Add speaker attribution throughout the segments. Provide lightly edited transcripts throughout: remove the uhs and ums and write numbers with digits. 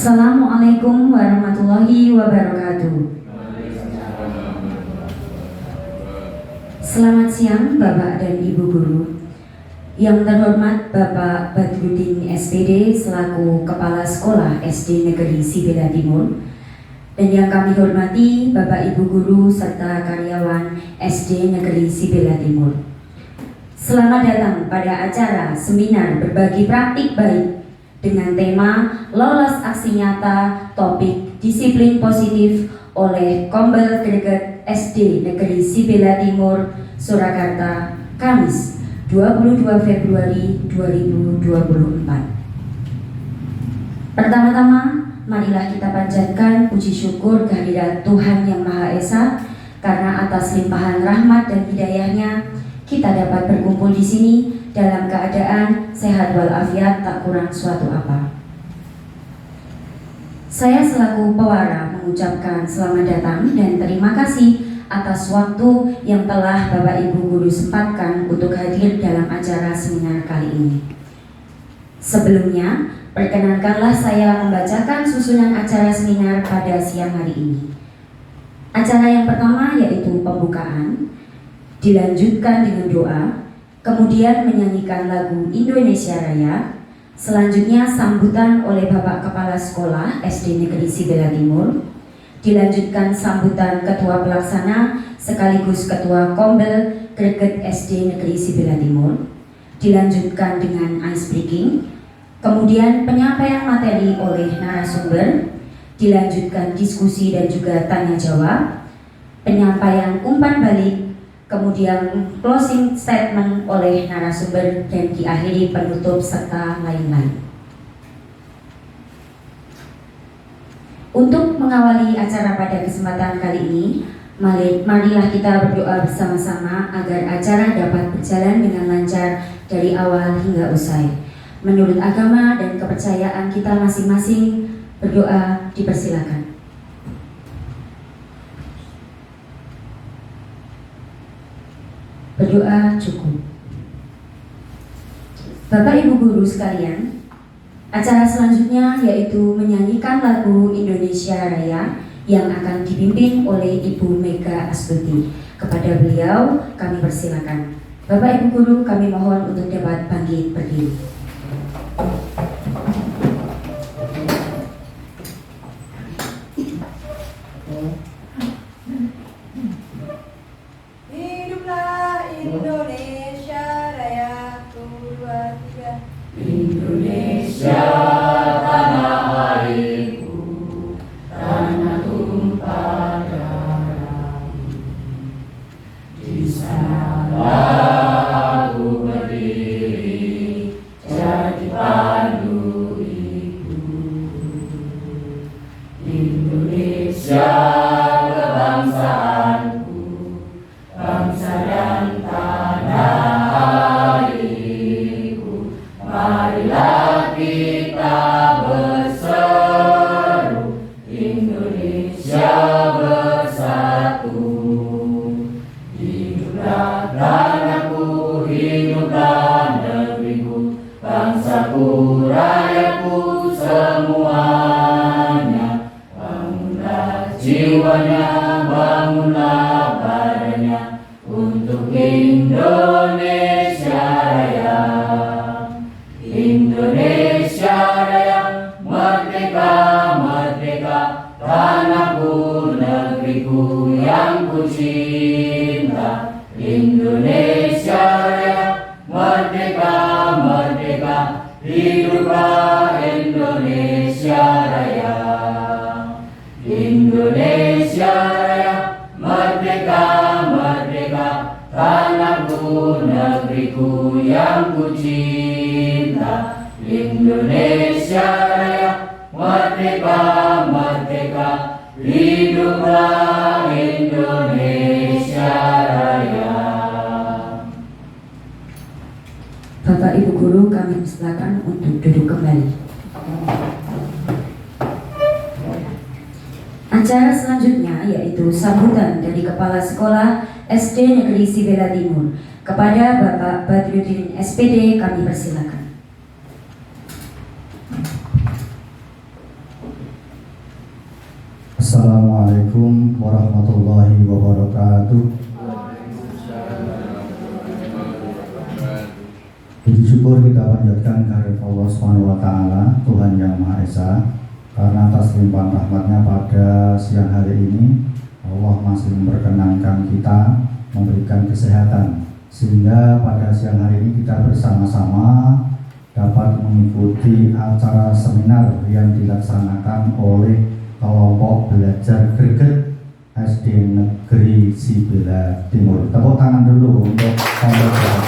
Speaker 1: Assalamualaikum warahmatullahi wabarakatuh. Selamat siang Bapak dan Ibu Guru. Yang terhormat Bapak Badrudin SPD selaku Kepala Sekolah SD Negeri Sibila Timur, dan yang kami hormati Bapak Ibu Guru serta karyawan SD Negeri Sibila Timur. Selamat datang pada acara seminar berbagi praktik baik dengan tema lolos aksi nyata topik disiplin positif oleh Kombel Greget SD Negeri Sibila Timur, Surakarta, Kamis 22 Februari 2024. Pertama-tama, marilah kita panjatkan puji syukur kehadirat Tuhan Yang Maha Esa, karena atas limpahan rahmat dan hidayahnya kita dapat berkumpul di sini dalam keadaan sehat walafiat, tak kurang suatu apa. Saya selaku pewara mengucapkan selamat datang dan terima kasih atas waktu yang telah Bapak Ibu Guru sempatkan untuk hadir dalam acara seminar kali ini. Sebelumnya, perkenankanlah saya membacakan susunan acara seminar pada siang hari ini. Acara yang pertama yaitu pembukaan, dilanjutkan dengan doa, kemudian menyanyikan lagu Indonesia Raya, selanjutnya sambutan oleh Bapak Kepala Sekolah SD Negeri Sibila Timur, dilanjutkan sambutan Ketua Pelaksana sekaligus Ketua Kombel Greget SD Negeri Sibila Timur, dilanjutkan dengan ice breaking, kemudian penyampaian materi oleh narasumber, dilanjutkan diskusi dan juga tanya jawab, penyampaian umpan balik, kemudian closing statement oleh narasumber, dan diakhiri penutup serta lain-lain. Untuk mengawali acara pada kesempatan kali ini, marilah kita berdoa bersama-sama agar acara dapat berjalan dengan lancar dari awal hingga usai. Menurut agama dan kepercayaan kita masing-masing, berdoa dipersilakan. Berdoa cukup. Bapak Ibu Guru sekalian, acara selanjutnya yaitu menyanyikan lagu Indonesia Raya yang akan dipimpin oleh Ibu Mega Astuti. Kepada beliau kami persilakan. Bapak Ibu Guru, kami mohon untuk dapat bangkit berdiri.
Speaker 2: Indonesia Raya, 1, 2, 3.
Speaker 3: Indonesia tanah airku, tanah tumpah darahku. Di sanalah aku berdiri, jadi pandu ibu. Indonesia kebangsaanku, bangsa dan tanah airku, marilah kita berseru, Indonesia bersatu. Hiduplah tanahku, hiduplah negeriku, bangsaku, rakyatku semuanya. Bangunlah jiwanya, bangunlah badannya, untuk Indonesia Raya. Indonesia Raya, merdeka, merdeka, tanahku, negeriku yang ku cinta. Indonesia Raya, merdeka, merdeka, hiduplah Indonesia Raya. Indonesia Raya, merdeka, merdeka, tanahku, negeriku yang ku cinta. Indonesia Raya, merdeka, merdeka, hiduplah Indonesia Raya.
Speaker 1: Bapak Ibu Guru, kami persilakan untuk duduk kembali. Acara selanjutnya yaitu sambutan dari Kepala Sekolah SD Negeri Sibila Timur. Kepada Bapak Badrudin SPD kami persilakan.
Speaker 4: Assalamualaikum warahmatullahi wabarakatuh. Puji syukur kita panjatkan kehadirat Allah Subhanahu wa taala, Tuhan yang Maha Esa, karena atas limpahan rahmatnya pada siang hari ini Allah masih memperkenankan kita, memberikan kesehatan, sehingga pada siang hari ini kita bersama-sama dapat mengikuti acara seminar yang dilaksanakan oleh kelompok belajar greget SD Negeri Sibila Timur. Tepuk tangan dulu untuk kelompok belajar.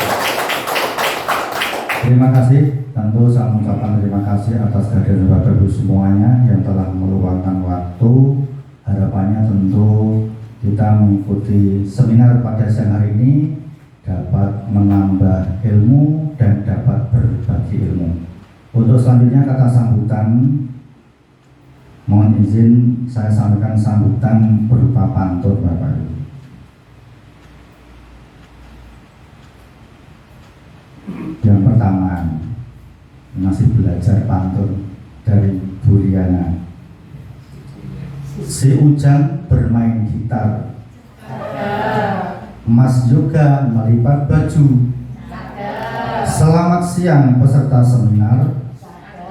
Speaker 4: Terima kasih, tentu saya mengucapkan terima kasih atas kehadiran Bapak Ibu semuanya yang telah meluangkan waktu. Harapannya tentu kita mengikuti seminar pada siang hari ini dapat menambah ilmu dan dapat berbagi ilmu. Untuk selanjutnya kata sambutan, mohon izin saya sampaikan sambutan berupa pantun Bapak Ibu. Yang pertama, masih belajar pantun dari Bu Riana. Si Ujang bermain gitar, Mas Yoga melipat baju. Selamat siang peserta seminar.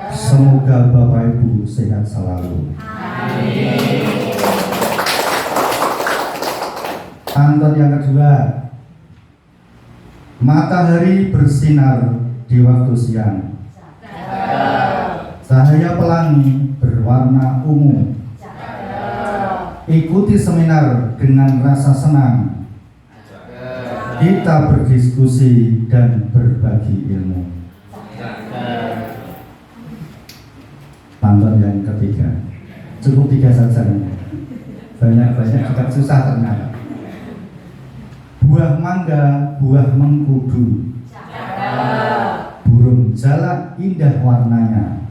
Speaker 4: Semoga Bapak Ibu sehat selalu. Pantun yang kedua. Matahari bersinar di waktu siang. Cahaya pelangi berwarna ungu. Ikuti seminar dengan rasa senang. Kita berdiskusi dan berbagi ilmu. Pantun yang ketiga, cukup 3 saja. Banyak-banyak juga susah ternyata. Buah mangga, buah mengkudu. Burung jalak indah warnanya.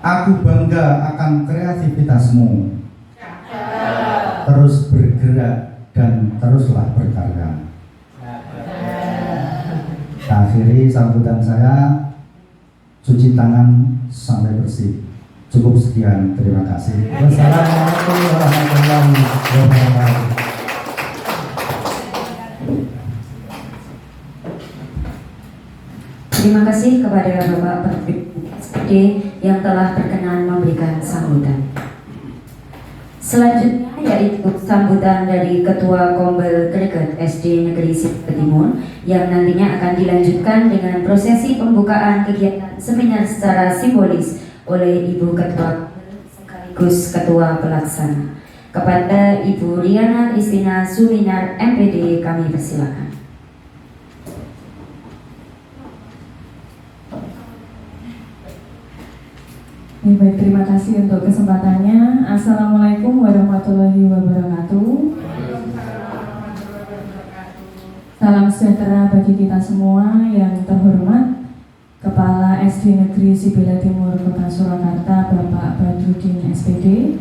Speaker 4: Aku bangga akan kreativitasmu. Terus bergerak dan teruslah berkarya. Akhiri sambutan saya, cuci tangan sampai bersih. Cukup sekian, terima kasih. Wassalamualaikum warahmatullahi wabarakatuh.
Speaker 1: Terima kasih kepada Bapak SPD yang telah berkenan memberikan sambutan. Selanjutnya yaitu sambutan dari Ketua Kombel Greget SD Negeri Sibila Timur yang nantinya akan dilanjutkan dengan prosesi pembukaan kegiatan seminar secara simbolis oleh Ibu Ketua sekaligus Ketua Pelaksana. Kepada Ibu Riana Kristina Suminar MPD kami persilakan.
Speaker 5: Baik, terima kasih untuk kesempatannya. Assalamualaikum warahmatullahi wabarakatuh. Salam sejahtera bagi kita semua. Yang terhormat Kepala SD Negeri Sibila Timur Kota Surakarta Bapak Badrudin SPD.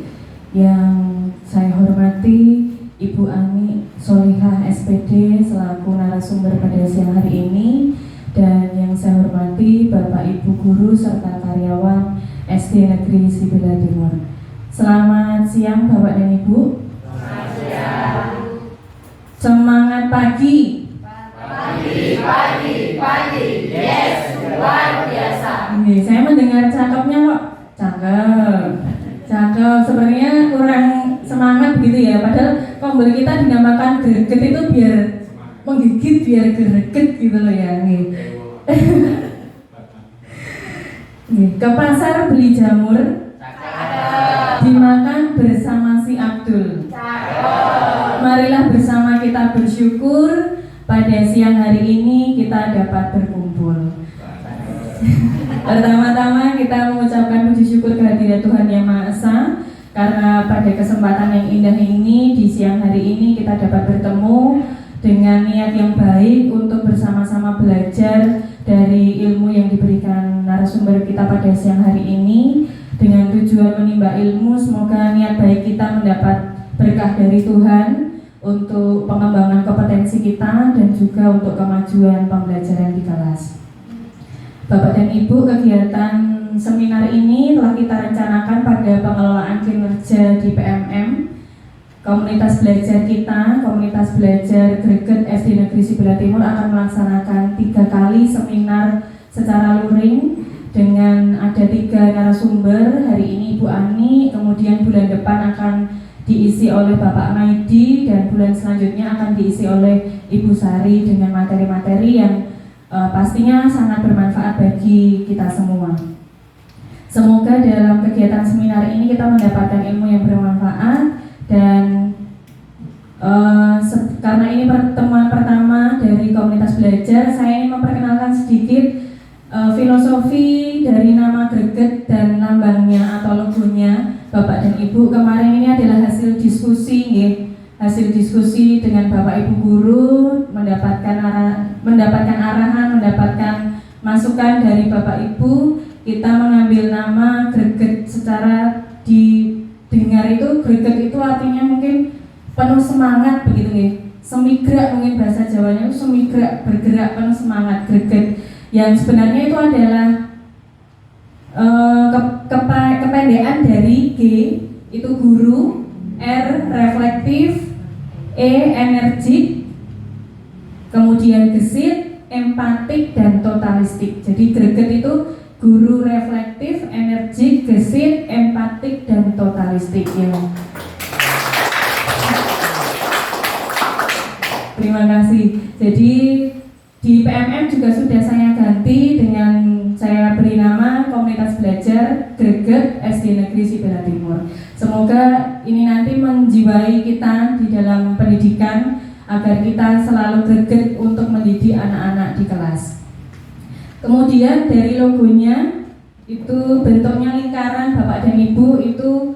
Speaker 5: Yang saya hormati Ibu Ani Solihah SPD selaku narasumber pada siang hari ini. Dan yang saya hormati Bapak Ibu Guru serta karyawan SD Negeri Sibila Timur. Selamat siang Bapak dan Ibu.
Speaker 3: Selamat siang.
Speaker 5: Semangat pagi.
Speaker 3: Pagi. Yes, luar biasa.
Speaker 5: Ini saya mendengar cakepnya kok. Cakep. Sebenarnya kurang semangat begitu ya. Padahal kombel kita dinamakan greget itu biar menggigit, biar greget gitu loh ya. Nih. Ke pasar beli jamur, dimakan bersama si Abdul. Marilah bersama kita bersyukur pada siang hari ini kita dapat berkumpul. Pertama-tama kita mengucapkan puji syukur kehadirat Tuhan Yang Maha Esa, karena pada kesempatan yang indah ini di siang hari ini kita dapat bertemu dengan niat yang baik untuk bersama-sama belajar dari ilmu yang diberikan narasumber kita pada siang hari ini dengan tujuan menimba ilmu. Semoga niat baik kita mendapat berkah dari Tuhan untuk pengembangan kompetensi kita dan juga untuk kemajuan pembelajaran di kelas. Bapak dan Ibu, kegiatan seminar ini telah kita rencanakan pada pengelolaan kinerja di PMM. Komunitas belajar kita, komunitas belajar Greget SD Negeri Sibelah Timur akan melaksanakan 3 kali seminar secara luring dengan ada 3 narasumber. Hari ini Ibu Ani, kemudian bulan depan akan diisi oleh Bapak Maidi, dan bulan selanjutnya akan diisi oleh Ibu Sari dengan materi-materi yang pastinya sangat bermanfaat bagi kita semua. Semoga dalam kegiatan seminar ini kita mendapatkan ilmu yang bermanfaat. Dan karena ini pertemuan pertama dari komunitas belajar, saya ingin memperkenalkan sedikit filosofi dari nama Greget dan lambangnya atau logonya. Bapak dan Ibu, kemarin ini adalah hasil diskusi, hasil diskusi dengan Bapak Ibu guru, mendapatkan arahan, mendapatkan masukan dari Bapak Ibu. Kita mengambil nama Greget. Secara didengar itu Greget itu artinya mungkin penuh semangat begitu nih. Semigrak mungkin bahasa Jawanya itu semigrak, bergerak penuh semangat, Greget. Yang sebenarnya itu adalah kependekan dari G itu guru, R reflektif, E energik, kemudian gesit, empatik, dan totalistik. Jadi Greget itu guru reflektif, energik, gesit, empatik, dan totalistik ya. Terima kasih. Jadi di PMM juga sudah saya ganti dengan saya beri nama Komunitas Belajar Greget SD Negeri Sibelah Timur. Semoga ini nanti menjiwai kita di dalam pendidikan agar kita selalu greget untuk mendidik anak-anak di kelas. Kemudian dari logonya itu bentuknya lingkaran, Bapak dan Ibu, itu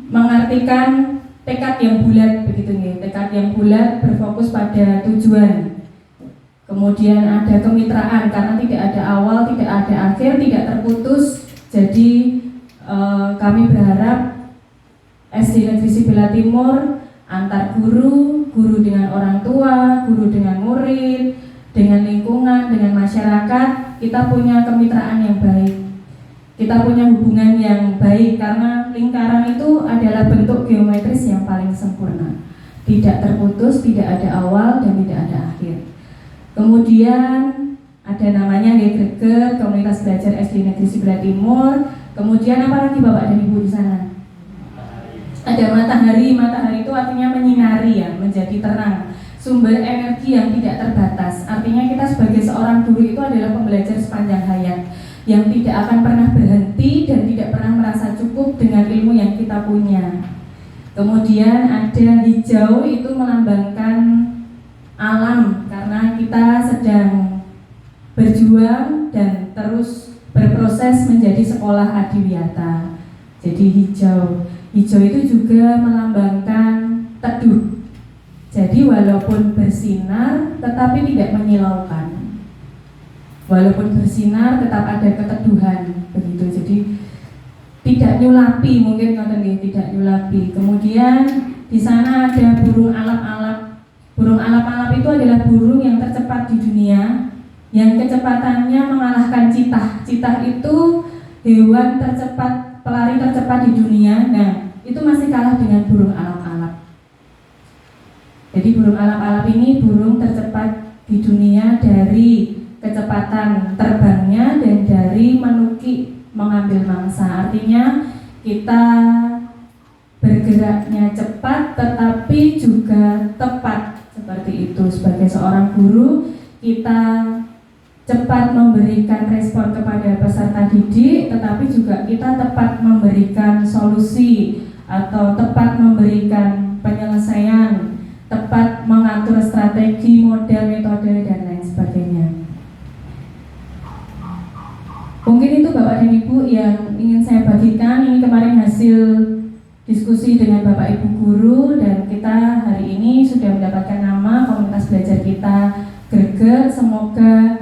Speaker 5: mengartikan tekad yang bulat begitu nih, tekad yang bulat berfokus pada tujuan. Kemudian ada kemitraan karena tidak ada awal, tidak ada akhir, tidak terputus. Jadi kami berharap SD Negeri Sibelah Timur antar guru, guru dengan orang tua, guru dengan murid, dengan lingkungan, dengan masyarakat, kita punya kemitraan yang baik. Kita punya hubungan yang baik karena lingkaran itu adalah bentuk geometris yang paling sempurna. Tidak terputus, tidak ada awal, dan tidak ada akhir. Kemudian ada namanya Greget, Komunitas Belajar SD Negeri Sibelah Timur. Kemudian apa lagi Bapak dan Ibu di sana? Ada matahari. Matahari itu artinya menyinari ya, menjadi terang. Sumber energi yang tidak terbatas. Artinya kita sebagai seorang guru itu adalah pembelajar sepanjang hayat yang tidak akan pernah berhenti dan tidak pernah merasa cukup dengan ilmu yang kita punya. Kemudian ada hijau, itu melambangkan alam karena kita sedang berjuang dan terus berproses menjadi sekolah adiwiyata. Jadi hijau itu juga melambangkan teduh. Jadi walaupun bersinar tetapi tidak menyilaukan. Walaupun bersinar tetap ada keteduhan begitu. Jadi tidak nyulapi, mungkin tidak nyulapi. Kemudian di sana ada burung alap-alap. Burung alap-alap itu adalah burung yang tercepat di dunia, yang kecepatannya mengalahkan citah. Citah itu hewan tercepat, pelari tercepat di dunia. Nah, itu masih kalah dengan burung alap-alap. Jadi burung alap-alap ini burung tercepat di dunia dari kecepatan terbangnya dan dari menukik mengambil mangsa. Artinya kita bergeraknya cepat tetapi juga tepat, seperti itu. Sebagai seorang guru, kita cepat memberikan respon kepada peserta didik, tetapi juga kita tepat memberikan solusi atau tepat memberikan penyelesaian, tepat mengatur strategi, model, metode, dan lain sebagainya. Mungkin itu Bapak dan Ibu yang ingin saya bagikan. Ini kemarin hasil diskusi dengan Bapak Ibu guru, dan kita hari ini sudah mendapatkan nama komunitas belajar kita Greget. Semoga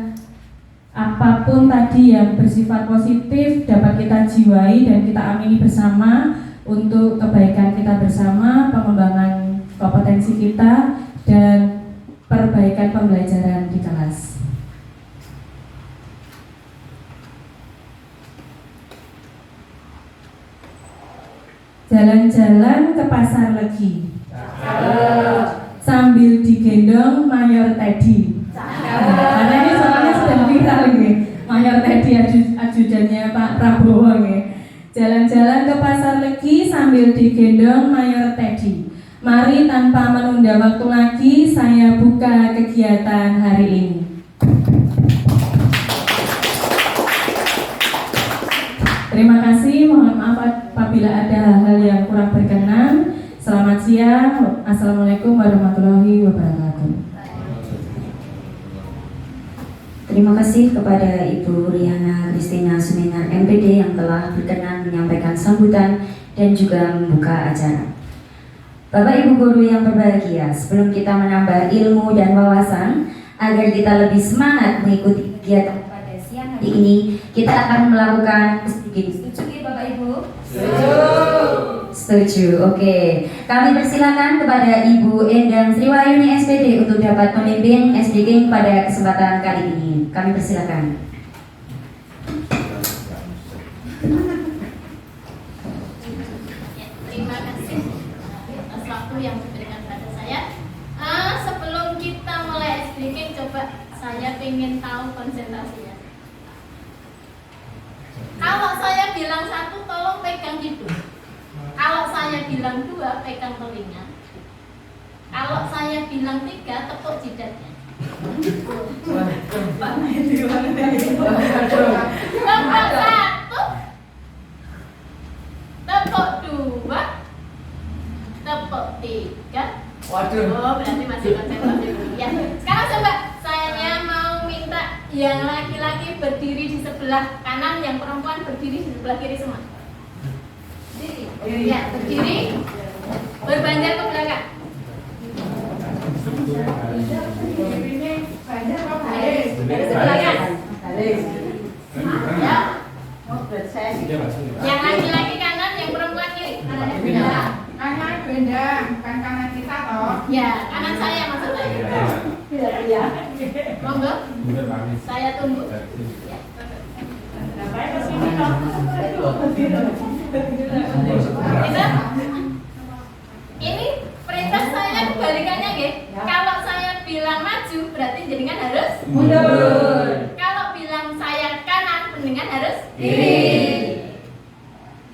Speaker 5: apapun tadi yang bersifat positif dapat kita jiwai dan kita amini bersama untuk kebaikan kita bersama, pengembangan kompetensi kita, dan perbaikan pembelajaran di kelas. Jalan-jalan ke pasar Legi. Sambil digendong Mayor Teddy. Karena ini soalnya sedang viral nih. Mayor Teddy ajudannya Pak Prabowo nih. Jalan-jalan ke pasar Legi sambil digendong Mayor Teddy. Mari tanpa menunda waktu lagi saya buka kegiatan hari ini. Terima kasih, mohon maaf apabila ada hal-hal yang kurang berkenan. Selamat siang, Assalamualaikum warahmatullahi wabarakatuh.
Speaker 1: Terima kasih kepada Ibu Riana Christina Suminar MPD yang telah berkenan menyampaikan sambutan dan juga membuka acara. Bapak Ibu guru yang berbahagia, sebelum kita menambah ilmu dan wawasan agar kita lebih semangat mengikuti kegiatan pada siang hari ini, kita akan melakukan setuju Bapak Ibu? Setuju, oke. Kami persilakan kepada Ibu Endang Sriwayuni SPD untuk dapat memimpin SDG pada kesempatan kali ini. Kami persilakan.
Speaker 3: Terima kasih atas waktu yang diberikan pada saya. Sebelum kita mulai SDG, coba saya ingin tahu konsentrasinya. Kalau saya bilang 1, tolong pegang hidung. Kalau saya bilang 2, pegang telinga. Kalau saya bilang 3, tepuk jidatnya. Tepuk 1, tepuk 2, tepuk 3.
Speaker 6: Waduh.
Speaker 3: Oh, berarti masih konsentrasi. Ya. Sekarang coba saya mau minta yang laki-laki berdiri di sebelah kanan, yang perempuan berdiri di sebelah kiri semua. Ya, berdiri. Berbanjar ke belakang. Dari sebelah kanan. Ya. Yang laki-laki kanan, yang perempuan kiri.
Speaker 2: Kanan benda, bukan kanan kita toh.
Speaker 3: Ya, kanan saya maksud saya. Ya. Monggo. Saya tunggu. Ya. Ini perintah saya kebalikannya, nggih. Kalau saya bilang maju, berarti jenengan harus mundur. Kalau bilang saya kanan, jenengan harus kiri.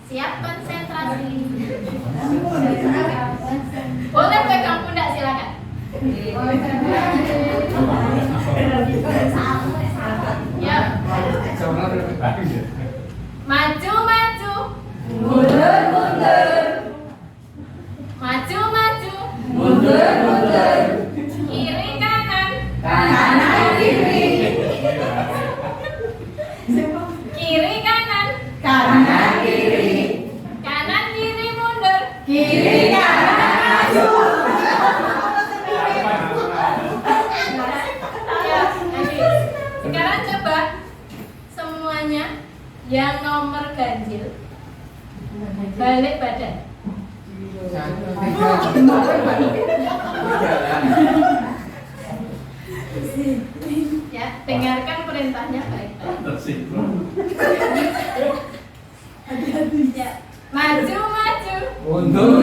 Speaker 3: Siap konsentrasi. Boleh pegang pundak, silakan. Ya. Maju, maju. Mundur, mundur. Maju, maju. Mundur, mundur. Kiri, kanan. Kanan, kiri. Kiri, kanan. Kanan, kiri. Kanan, kiri, mundur. Kiri, kanan, maju. Sekarang coba semuanya yang nomor ganjil balik badan. Ya, dengarkan perintahnya baik-baik. Ya, maju, maju.
Speaker 6: Mundur.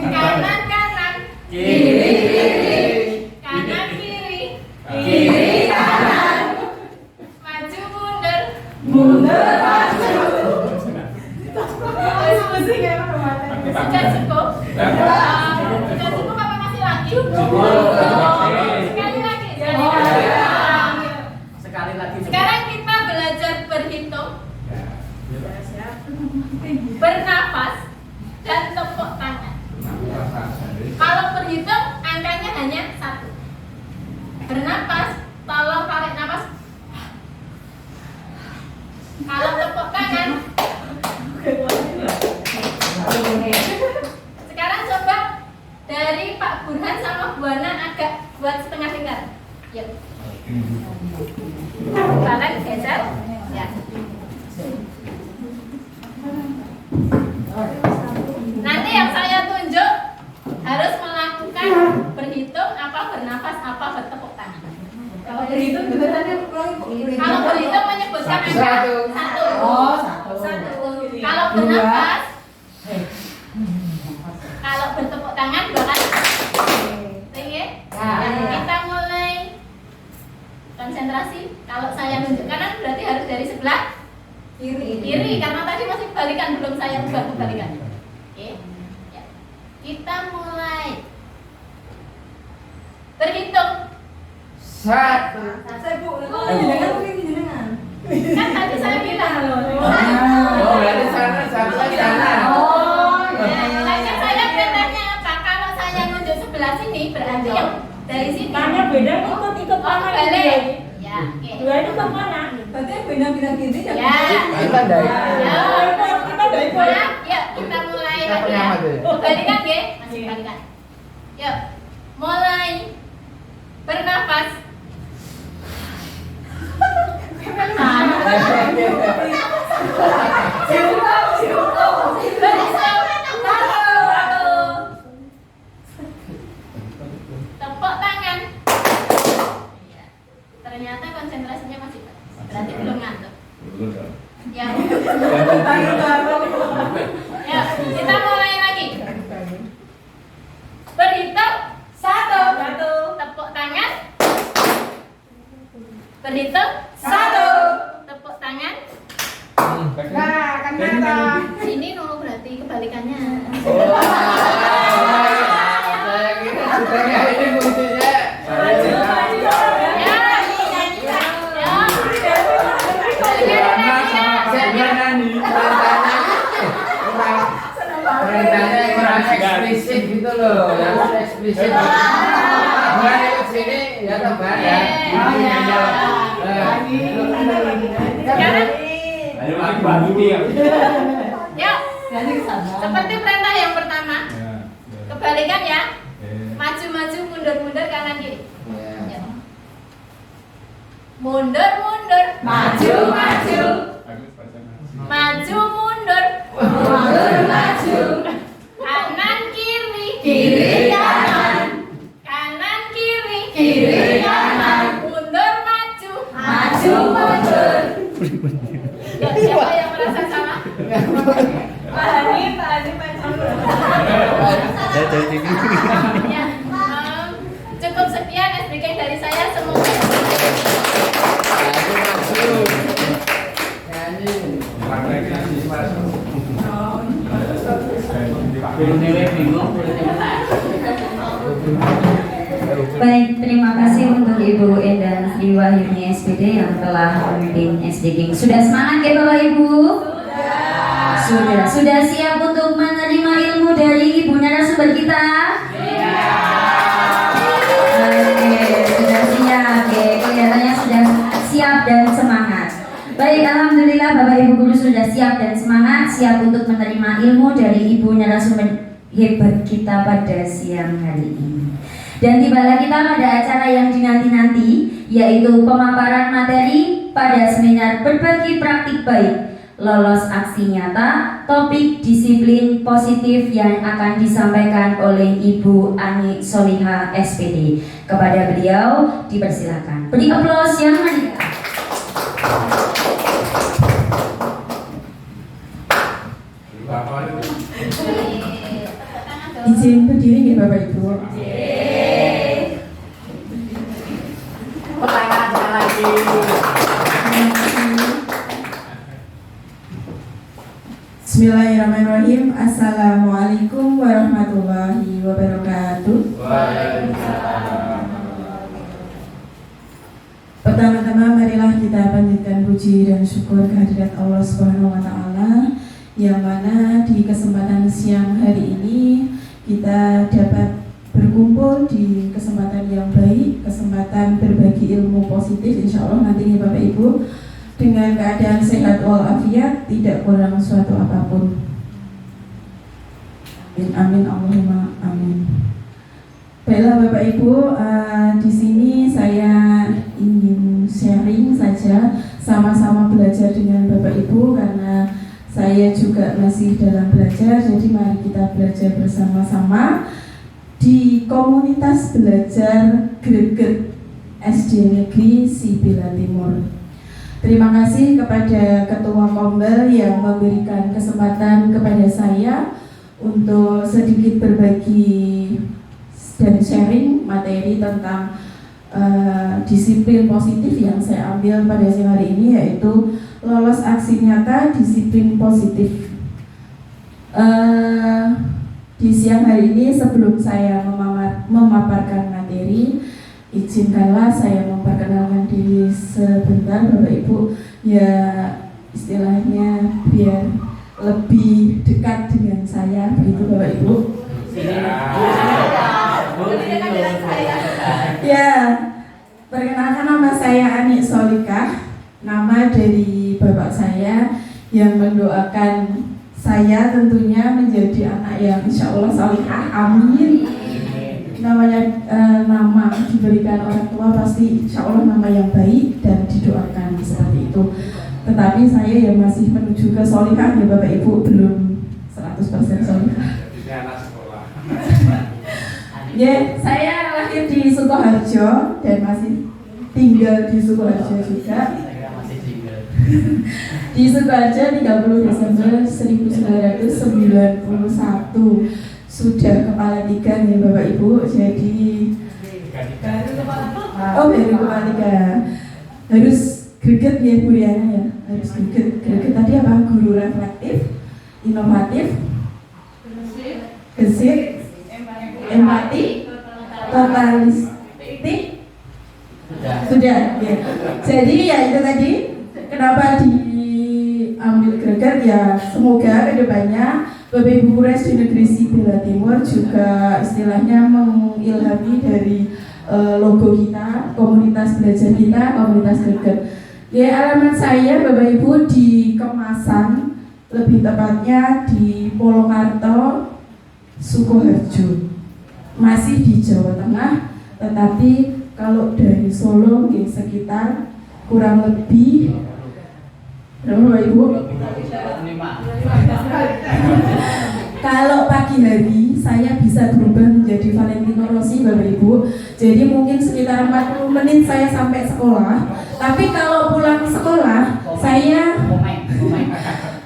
Speaker 3: Kanan, kanan.
Speaker 6: Kiri, kiri.
Speaker 3: Kanan, kiri.
Speaker 6: Kiri, kanan.
Speaker 3: Maju, mundur.
Speaker 6: Mundur, maju.
Speaker 3: Sudah cukup? Sudah cukup apa masih lagi? Sekali lagi.
Speaker 6: Sekali lagi.
Speaker 3: Sekarang kita belajar berhitung, bernafas, dan tepuk tangan. Kalau berhitung, angkanya hanya 1. Bernapas, tolong tarik nafas. Kalau tepuk tangan, sekarang coba dari Pak Burhan sama Bu Ana agak buat setengah lingkar. Yuk. Tangan geser. Ya. Nanti yang saya tunjuk harus melakukan berhitung, apa bernafas, apa bertepuk tangan. Kalau berhitung menyebutkan angka 1.
Speaker 6: Oh, 1.
Speaker 3: Kalau bernafas. Kalau bertepuk tangan 2 kali. Oke? Kita mulai konsentrasi. Kalau saya nunjuk kanan berarti harus dari sebelah kiri karena tadi masih balikan, belum saya ubah kebalikan. Oke? Ya. Kita mulai berhitung.
Speaker 6: 1.
Speaker 3: Kan tadi saya bilang.
Speaker 6: Oh, berarti sana, satu lagi sana.
Speaker 3: Tadi saya perintahnya apa? Kalau saya nunjuk sebelah sini berarti yang dari sini.
Speaker 7: Mana beda ikut mana
Speaker 3: balik. Ya, oke.
Speaker 7: Dua itu ke mana?
Speaker 2: Berarti beda bilang gini ya.
Speaker 3: Ya.
Speaker 6: Kita dari.
Speaker 3: Ya.
Speaker 7: Kita dari
Speaker 3: Maaf, yuk kita mulai lagi ya. Balikan ya, masih balikan. Yuk, mulai bernafas. Tepuk tangan. Ternyata konsentrasinya masih bagus. Berarti belum ngantuk. Ya. Ya, kita mulai lagi. Berhitung 1. Tepuk tangan. Berhitung 1. Tepuk tangan.
Speaker 6: Nah, kan kata.
Speaker 3: Ini nol berarti kebalikannya.
Speaker 6: Saya kira sudah ini kuncinya. Perintahnya kurang eksplisit gitu loh, yang eksplisit. Bukan ikut sini, ya teman ya.
Speaker 3: Ayo bantu dia. Yuk. Seperti perintah yang pertama. Kebalikan ya. Maju-maju, mundur-mundur, kanan kiri. Yuk. Mundur-mundur.
Speaker 7: Maju-maju.
Speaker 3: Maju-mundur.
Speaker 7: Mundur-maju.
Speaker 3: Kanan kiri.
Speaker 7: Kiri-kanan.
Speaker 3: Kanan kiri.
Speaker 7: Kiri-kanan.
Speaker 3: Mundur-maju.
Speaker 7: Maju-mundur.
Speaker 3: Ya, siapa yang merasa salah?
Speaker 7: Pak Hani
Speaker 3: Ya, cukup sekian SBK dari saya, semoga
Speaker 1: Baik, terima kasih untuk Ibu Endan Sri Wahyuni SPD yang telah memimpin SD. Sudah semangat ya Bapak Ibu? Sudah siap untuk menerima ilmu dari Ibu narasumber kita? Oke, sudah siap. Oke, kelihatannya sudah siap dan semangat. Baik, alhamdulillah Bapak Ibu guru sudah siap dan semangat, siap untuk menerima ilmu dari Ibu narasumber hebat kita pada siang hari ini. Dan tibalah kita pada acara yang dinanti-nanti, yaitu pemaparan materi pada seminar berbagi praktik baik, lolos aksi nyata, topik disiplin positif yang akan disampaikan oleh Ibu Ani Soliha SPD. Kepada beliau dipersilakan. Beri aplaus yang meriah.
Speaker 5: Izin berdiri ya Bapak Ibu.
Speaker 6: Pertanyaan lagi.
Speaker 5: Bismillahirrahmanirrahim. Assalamualaikum warahmatullahi wabarakatuh. Pertama-tama marilah kita panjatkan puji dan syukur kehadirat Allah Subhanahu wa taala yang mana di kesempatan siang hari ini kita dapat berkumpul di kesempatan yang baik, kesempatan berbagi ilmu positif, insya Allah nanti Bapak Ibu dengan keadaan sehat walafiat, tidak kurang suatu apapun. Amin, amin, Allahumma amin. Baiklah Bapak Ibu, di sini saya ingin sharing saja, sama-sama belajar dengan Bapak Ibu karena saya juga masih dalam belajar, jadi mari kita belajar bersama-sama di komunitas belajar greget SD Negeri Sibila Timur. Terima kasih kepada Ketua Kombel yang memberikan kesempatan kepada saya untuk sedikit berbagi dan sharing materi tentang disiplin positif yang saya ambil pada siang hari ini, yaitu lolos aksi nyata disiplin positif. Di siang hari ini sebelum saya memaparkan materi, izinkanlah saya memperkenalkan diri sebentar Bapak Ibu, ya istilahnya biar lebih dekat dengan saya, begitu Bapak Ibu. Ya, perkenalkan nama saya Ani Solikah, nama dari bapak saya yang mendoakan saya tentunya menjadi anak yang insya Allah solikah, amin. Namanya nama diberikan orang tua pasti insya Allah nama yang baik dan didoakan seperti itu. Tetapi saya yang masih menuju ke solikah ya Bapak Ibu, belum 100% solikah. Ya, saya lahir di Sukoharjo dan masih tinggal di Sukoharjo juga. Di Sukoharjo 30 Desember 1991. Sudah kepala 3 nih Bapak Ibu, jadi baru kepala 3. Harus greget ya Bu Riana ya, harus greget. Greget tadi apa? Guru reflektif, inovatif, gesit, empati, totalistik. Sudah ya. Jadi ya itu tadi. Kenapa diambil greget ya, semoga kedepannya Bapak Ibu guru SD Negeri Sibila Timur juga istilahnya mengilhami dari logo kita, komunitas belajar kita, komunitas greget. Ya, alamat saya Bapak Ibu di Kemasan, lebih tepatnya di Polokarto, Sukoharjo, masih di Jawa Tengah. Tetapi kalau dari Solo ya, sekitar kurang lebih Bapak Ibu, kalau pagi hari saya bisa berubah menjadi Valentino Rossi Bapak Ibu. Jadi mungkin sekitar 40 menit saya sampai sekolah. Tapi kalau pulang sekolah saya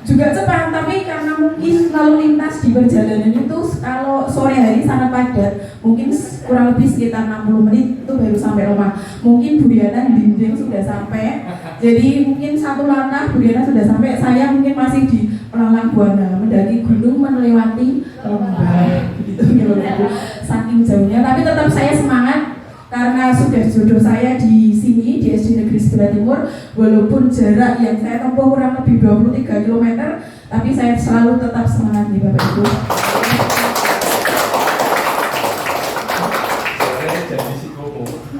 Speaker 5: juga cepat, tapi karena mungkin lalu lintas di perjalanan itu kalau sore hari sangat padat, mungkin kurang lebih sekitar 60 menit itu baru sampai rumah. Mungkin Bu Diana bimbing sudah sampai, jadi mungkin satu langkah Bu Diana sudah sampai, saya mungkin masih di Pelalang Buana, mendaki gunung melewati lembah, begitu gitu, saking jauhnya. Tapi tetap saya semangat karena sudah jodoh saya di sini di SD Negeri Sibila Timur. Walaupun jarak yang saya tempuh kurang lebih 23 km, tapi saya selalu tetap semangat nih Bapak Ibu.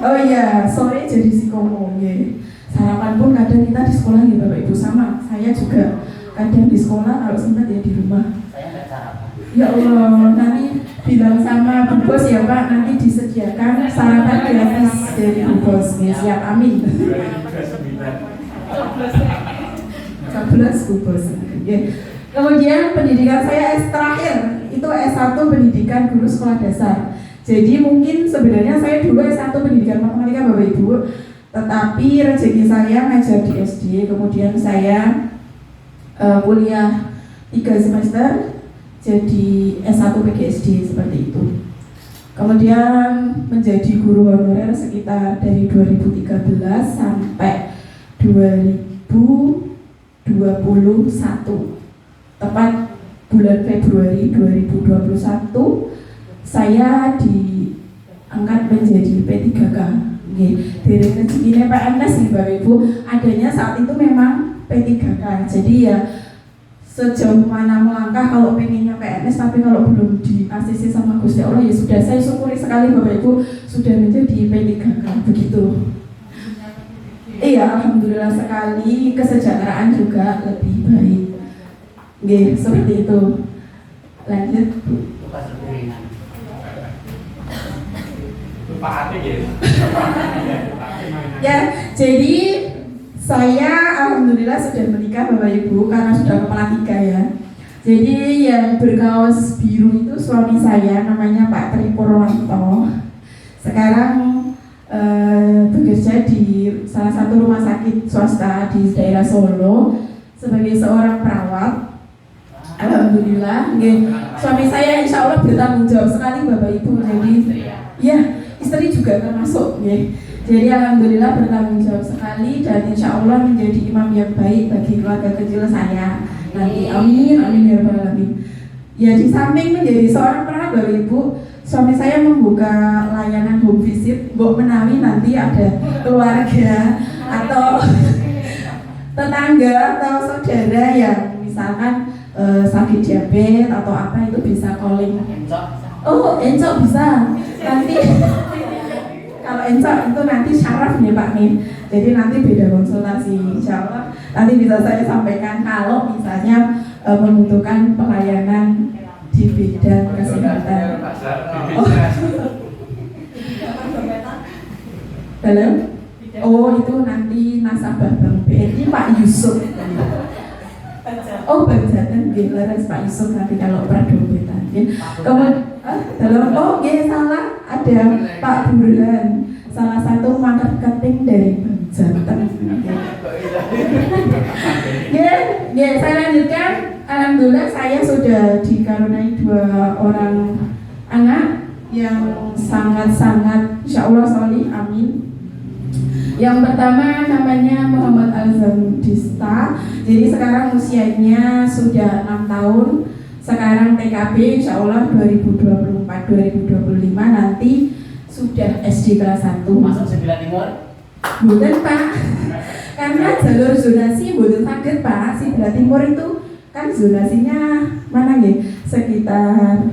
Speaker 5: Oh iya, sore jadi psikomo ya. Sarapan pun kadang kita di sekolah nih Bapak Ibu, sama saya juga kadang di sekolah, kalau sempat ya di rumah.
Speaker 6: Saya nggak sarapan.
Speaker 5: Ya Allah, nanti bilang sama Bu Bos ya Pak, nanti disediakan sarapan gratis dari Bu Bos. Ya, siap, amin. 14 Bu Bos. Ya. Kemudian pendidikan saya terakhir itu S1 pendidikan guru sekolah dasar. Jadi mungkin sebenarnya saya dulu S1 pendidikan matematika Bapak Ibu, tetapi rezeki saya ngajar di SD, kemudian saya kuliah 3 semester jadi S1 PGSD seperti itu. Kemudian menjadi guru honorer sekitar dari 2013 sampai 2021. Tepat bulan Februari 2021 saya diangkat menjadi P3K. Dari rezekinya PNS nih Bapak Ibu, adanya saat itu memang P3K. Jadi ya sejauh mana melangkah kalau pengennya PNS, tapi kalau belum di ACC sama Gusti Allah ya sudah. Saya syukuri sekali Bapak Ibu sudah menjadi P3K begitu. Iya, alhamdulillah sekali, kesejahteraan juga lebih baik. Seperti itu. Lanjut Bu. Ya, jadi saya alhamdulillah sudah menikah Bapak Ibu karena sudah kepala 3 ya. Jadi yang berkaos biru itu suami saya, namanya Pak Tri Purwanto. Sekarang bekerja bekerja di salah satu rumah sakit swasta di daerah Solo sebagai seorang perawat. Alhamdulillah, suami saya insya Allah bertanggung jawab sekali Bapak Ibu. Jadi ya istri juga termasuk. Jadi alhamdulillah bertanggung jawab sekali dan insya Allah menjadi imam yang baik bagi keluarga kecil saya. Nanti amin, amin ya rabbal alamin. Ya di samping menjadi seorang perawat Bapak Ibu, suami saya membuka layanan home visit. Mbok menawi nanti ada keluarga atau tetangga atau saudara yang misalkan sakit diabetes atau apa itu bisa calling. Oh, encok bisa. Nanti kalau encok itu nanti syaraf nih Pak nih. Jadi nanti beda konsultasi. Insya Allah nanti bisa saya sampaikan kalau misalnya membutuhkan pelayanan di bidang kesehatan. Halo? Oh itu nanti nasabah Bank BRI Pak Yusuf. Oh Banjatan, Laras Pak Yusuf nanti kalau perdobetan. Kemudian, oh salah ada Pak Burhan, salah satu marketing dari Banjatan. Saya lanjutkan. Alhamdulillah saya sudah dikaruniai 2 orang anak yang sangat-sangat insya Allah solih, amin. Yang pertama namanya Muhammad Alzam Dista. Jadi sekarang usianya sudah 6 tahun. Sekarang TKB insya Allah 2024-2025 nanti sudah SD kelas 1.
Speaker 6: Masuk Sebelah Timur?
Speaker 5: Bukan Pak. Karena jalur zonasi bukan sakit Pak. Sebelah Timur itu kan zonasinya mana nih? Sekitar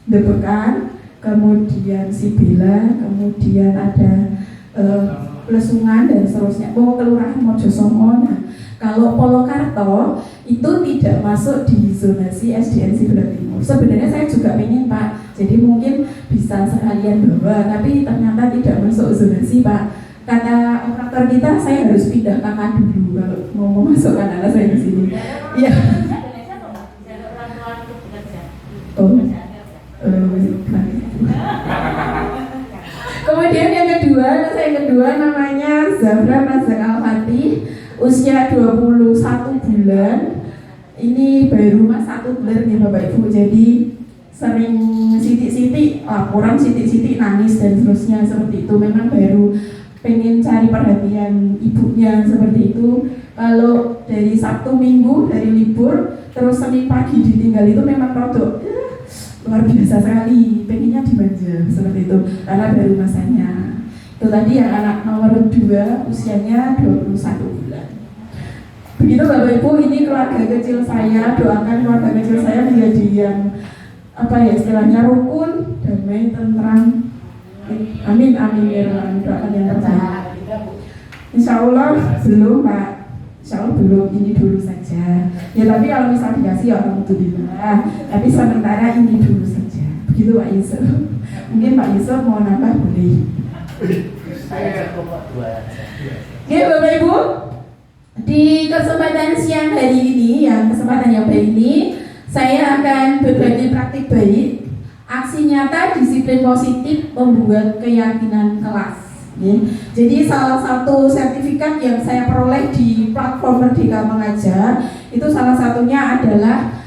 Speaker 5: Debekan, kemudian Sibila, kemudian ada Plesungan dan seterusnya. Kelurahan Mojosongo. Nah, kalau Polokarto itu tidak masuk di zonasi SDN Sebelah Timur. Sebenarnya saya juga pengen Pak, jadi mungkin bisa sekalian bawa, tapi ternyata tidak masuk zonasi Pak. Kata operator kita saya harus pindah kakak dulu kalau mau memasukkan anak saya di sini. Iya. Oh. Kemudian yang kedua namanya Zafra Razak Al-Fatih, usia 21 bulan. Ini baru 1 bulan nih Bapak Ibu. Jadi sering sitik-sitik, laporan sitik-sitik nangis dan seterusnya seperti itu. Memang baru pengen cari perhatian ibunya seperti itu. Kalau dari Sabtu Minggu dari libur terus Senin pagi ditinggal itu memang produk luar biasa sekali, pengennya dimanja seperti itu karena baru masanya. Itu tadi yang anak nomor 2 usianya 21 bulan. Begitu Bapak Ibu, ini keluarga kecil saya. Doakan keluarga kecil saya menjadi yang istilahnya rukun, damai, tentram. Amin amin ya Rabbi. Doakan yang terbaik. Insya Allah belum Pak. Insya Allah belum, ini dulu saja. Ya tapi kalau misal dikasih ya alhamdulillah. Tapi sementara ini dulu saja. Begitu Pak Yusuf. Mungkin Pak Yusuf mau nambah boleh. Oke Bapak Ibu, di kesempatan siang hari ini, kesempatan yang baik ini, saya akan berbagi praktik baik, aksi nyata disiplin positif membuat keyakinan kelas. Jadi salah satu sertifikat yang saya peroleh di platform Merdeka Mengajar itu salah satunya adalah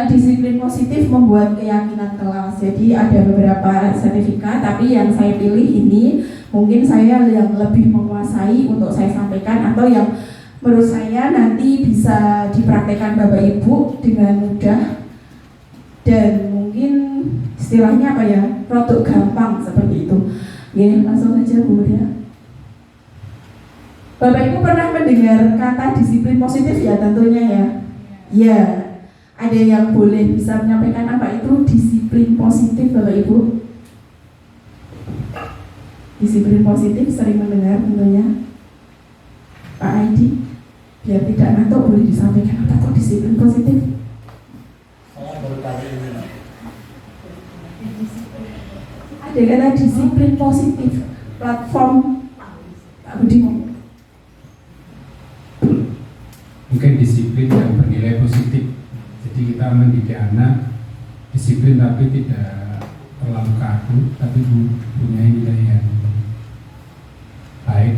Speaker 5: disiplin positif membuat keyakinan kelas. Jadi ada beberapa sertifikat, tapi yang saya pilih ini mungkin saya yang lebih menguasai untuk saya sampaikan, atau yang menurut saya nanti bisa dipraktekkan Bapak Ibu dengan mudah dan mungkin istilahnya produk gampang seperti itu. Ya, langsung saja Bu ya. Bapak Ibu pernah mendengar kata disiplin positif ya tentunya ya. Ya, ada yang boleh bisa menyampaikan apa itu disiplin positif Bapak Ibu? Disiplin positif sering mendengar tentunya. Pak Aidi, biar tidak ngantuk boleh disampaikan apa kok disiplin positif?
Speaker 6: Saya baru kali ini.
Speaker 5: Ada kata disiplin positif platform Pak Budi.
Speaker 8: Mungkin disiplin yang bernilai positif. Jadi kita mendidik anak disiplin tapi tidak terlalu kaku, tapi punya nilai yang baik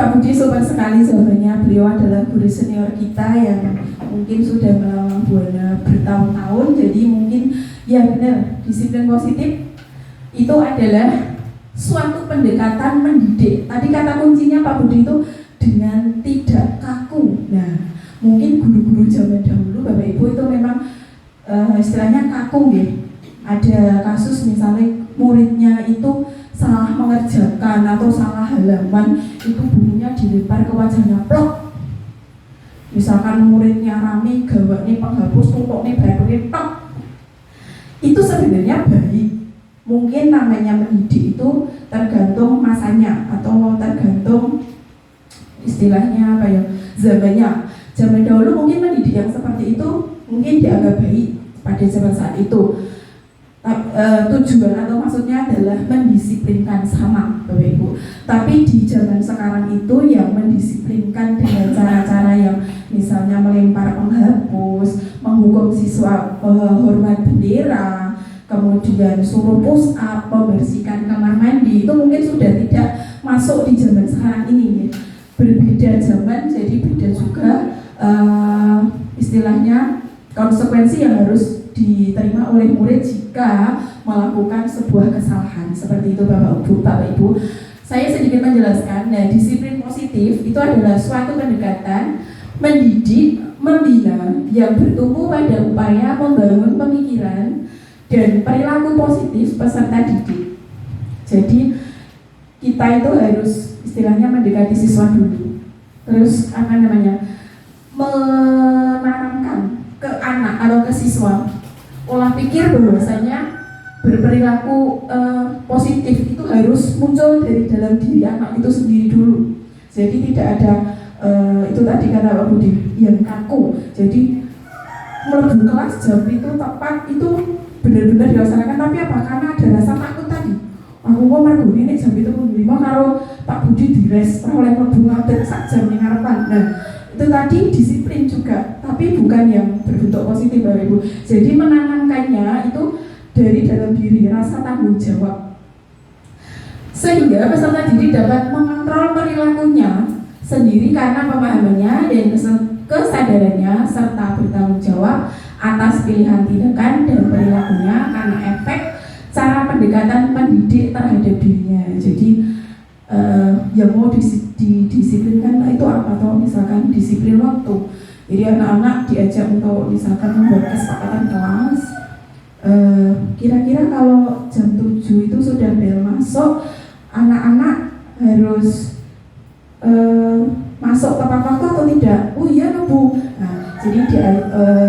Speaker 5: Pak Budi sopan sekali jawabannya. Beliau adalah guru senior kita yang mungkin sudah melanglang buana bertahun-tahun. Jadi mungkin ya benar, disiplin positif itu adalah suatu pendekatan mendidik. Tadi kata kuncinya Pak Budi itu dengan tidak kaku. Nah, mungkin guru-guru zaman dahulu Bapak Ibu itu memang istilahnya kaku ya. Ada kasus misalnya muridnya itu salah mengerjakan atau salah halaman, itu bukunya dilempar ke wajahnya, plok. Misalkan muridnya rame, gawaknya penghapus, tumpuknya baru plok. Itu sebenarnya baik. Mungkin namanya mendidik itu tergantung masanya atau tergantung istilahnya apa ya, zamannya. Zaman dahulu mungkin mendidik yang seperti itu mungkin dianggap baik pada zaman saat itu. Tujuan atau maksudnya adalah mendisiplinkan sama Bapak Ibu. Tapi di zaman sekarang itu yang mendisiplinkan dengan cara-cara yang misalnya melempar penghapus, menghukum siswa hormat bendera, kemudian suruh push up, membersihkan kamar mandi, itu mungkin sudah tidak masuk di zaman sekarang ini. Berbeda zaman, jadi beda juga istilahnya konsekuensi yang harus diterima oleh murid jika melakukan sebuah kesalahan seperti itu Bapak Ibu. Saya sedikit menjelaskan. Nah, disiplin positif itu adalah suatu pendekatan mendidik, membina yang bertumbuh pada upaya membangun pemikiran dan perilaku positif peserta didik. Jadi kita itu harus istilahnya mendekati siswa dulu, terus menanamkan ke anak atau ke siswa olah pikir bahwasanya berperilaku positif itu harus muncul dari dalam diri anak itu sendiri dulu. Jadi tidak ada itu tadi kata Pak Budi yang kaku. Jadi melebu kelas jam itu tepat itu benar-benar dilaksanakan. Tapi apa? Karena ada rasa takut tadi. Aku mau merguni nih jam itu lima karo Pak Budi dires oleh melebu ngatur sak jam ning ngarepan. Nah, itu tadi disiplin juga, tapi bukan yang berbentuk positif Bapak Ibu. Jadi menanamkannya itu dari dalam diri, rasa tanggung jawab, sehingga peserta didik dapat mengontrol perilakunya sendiri karena pemahamannya dan kesadarannya serta bertanggung jawab atas pilihan tindakan dan perilakunya karena efek cara pendekatan pendidik terhadap dirinya. Jadi yang mau didisiplinkan itu apa? Atau misalkan disiplin waktu. Jadi anak-anak diajak untuk misalkan membuat kesepakatan kelas. Kira-kira kalau jam 7 itu sudah bel masuk, anak-anak harus masuk tepat waktu atau tidak? Oh iya Bu. Nah, jadi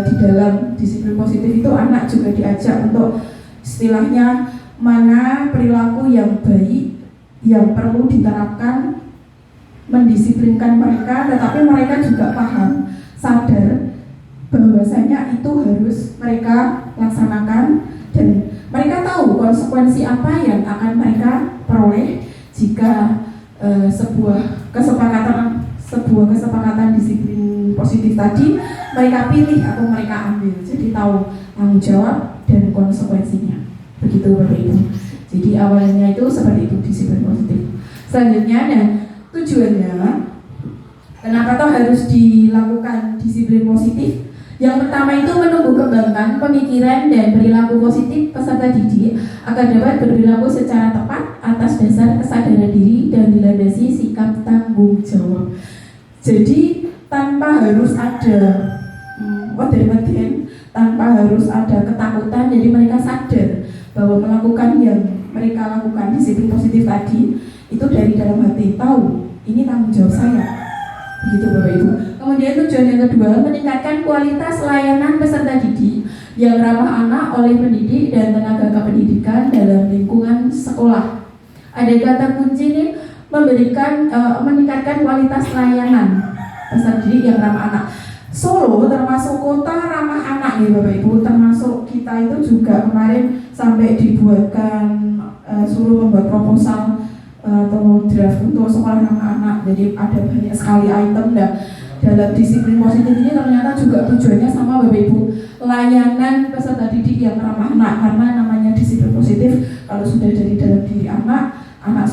Speaker 5: di dalam disiplin positif itu anak juga diajak untuk istilahnya mana perilaku yang baik yang perlu diterapkan, mendisiplinkan mereka, tetapi mereka juga paham, sadar bahwasanya itu harus mereka laksanakan dan mereka tahu konsekuensi apa yang akan mereka peroleh jika sebuah kesepakatan disiplin positif tadi mereka pilih atau mereka ambil. Jadi tahu tanggung jawab dan konsekuensinya. Begitu Bapak Ibu. Jadi awalnya itu seperti itu disiplin positif. Selanjutnya dan tujuannya kenapa toh harus dilakukan disiplin positif? Yang pertama itu menumbuh kembangkan pemikiran dan perilaku positif peserta didik agar dapat berperilaku secara tepat atas dasar kesadaran diri dan dilandasi sikap tanggung jawab. Jadi tanpa harus ada tanpa harus ada ketakutan, jadi mereka sadar bahwa melakukan yang mereka lakukan disiplin positif tadi itu dari dalam hati, tahu ini tanggung jawab saya. Begitu Bapak Ibu. Kemudian tujuan yang kedua, meningkatkan kualitas layanan peserta didik yang ramah anak oleh pendidik dan tenaga kependidikan dalam lingkungan sekolah. Ada kata kunci nih, meningkatkan kualitas layanan peserta didik yang ramah anak. Solo termasuk kota ramah anak ya Bapak Ibu, termasuk kita itu juga kemarin sampai dibuatkan suruh membuat proposal atau draft untuk sekolah ramah anak. Jadi ada banyak sekali item dan dalam disiplin positif ini ternyata juga tujuannya sama Bapak Ibu, layanan peserta didik yang ramah anak. Karena namanya disiplin positif, kalau sudah dari dalam diri anak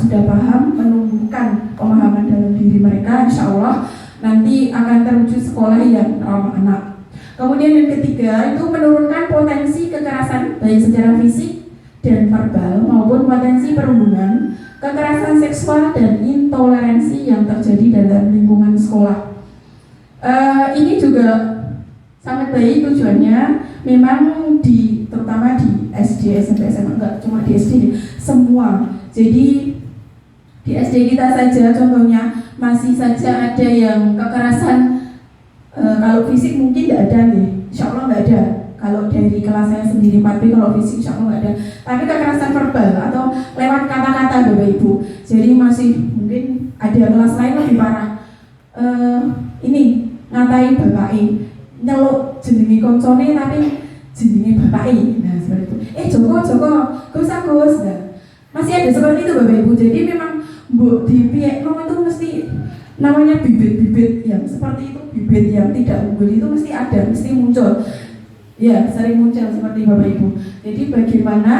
Speaker 9: sudah paham, menumbuhkan pemahaman dalam diri mereka, insya Allah nanti akan terwujud sekolah yang ramah anak. Kemudian yang ketiga itu menurunkan potensi kekerasan baik secara fisik dan verbal maupun potensi perundungan, kekerasan seksual dan intoleransi yang terjadi dalam lingkungan sekolah. Ini juga sangat baik tujuannya, memang terutama di SD, SMP, SMA, enggak cuma di SD, semua. Jadi di SD kita saja contohnya masih saja ada yang kekerasan, kalau fisik mungkin tidak ada nih, insya Allah nggak ada. Kalau dari kelas saya sendiri 4B, kalau fisik insya Allah nggak ada. Tapi kekerasan verbal atau lewat kata-kata Bapak Ibu. Jadi masih mungkin ada kelas lain lebih parah. Ini ngatain bapake, nyeluk jenenge koncone tapi jenenge bapake. Nah seperti itu. Joko, Gus Agus. Nah, masih ada seperti itu Bapak Ibu. Jadi memang di Vietnam itu mesti namanya bibit-bibit yang seperti itu, bibit yang tidak unggul itu mesti ada, mesti muncul. Ya, sering muncul seperti Bapak Ibu. Jadi bagaimana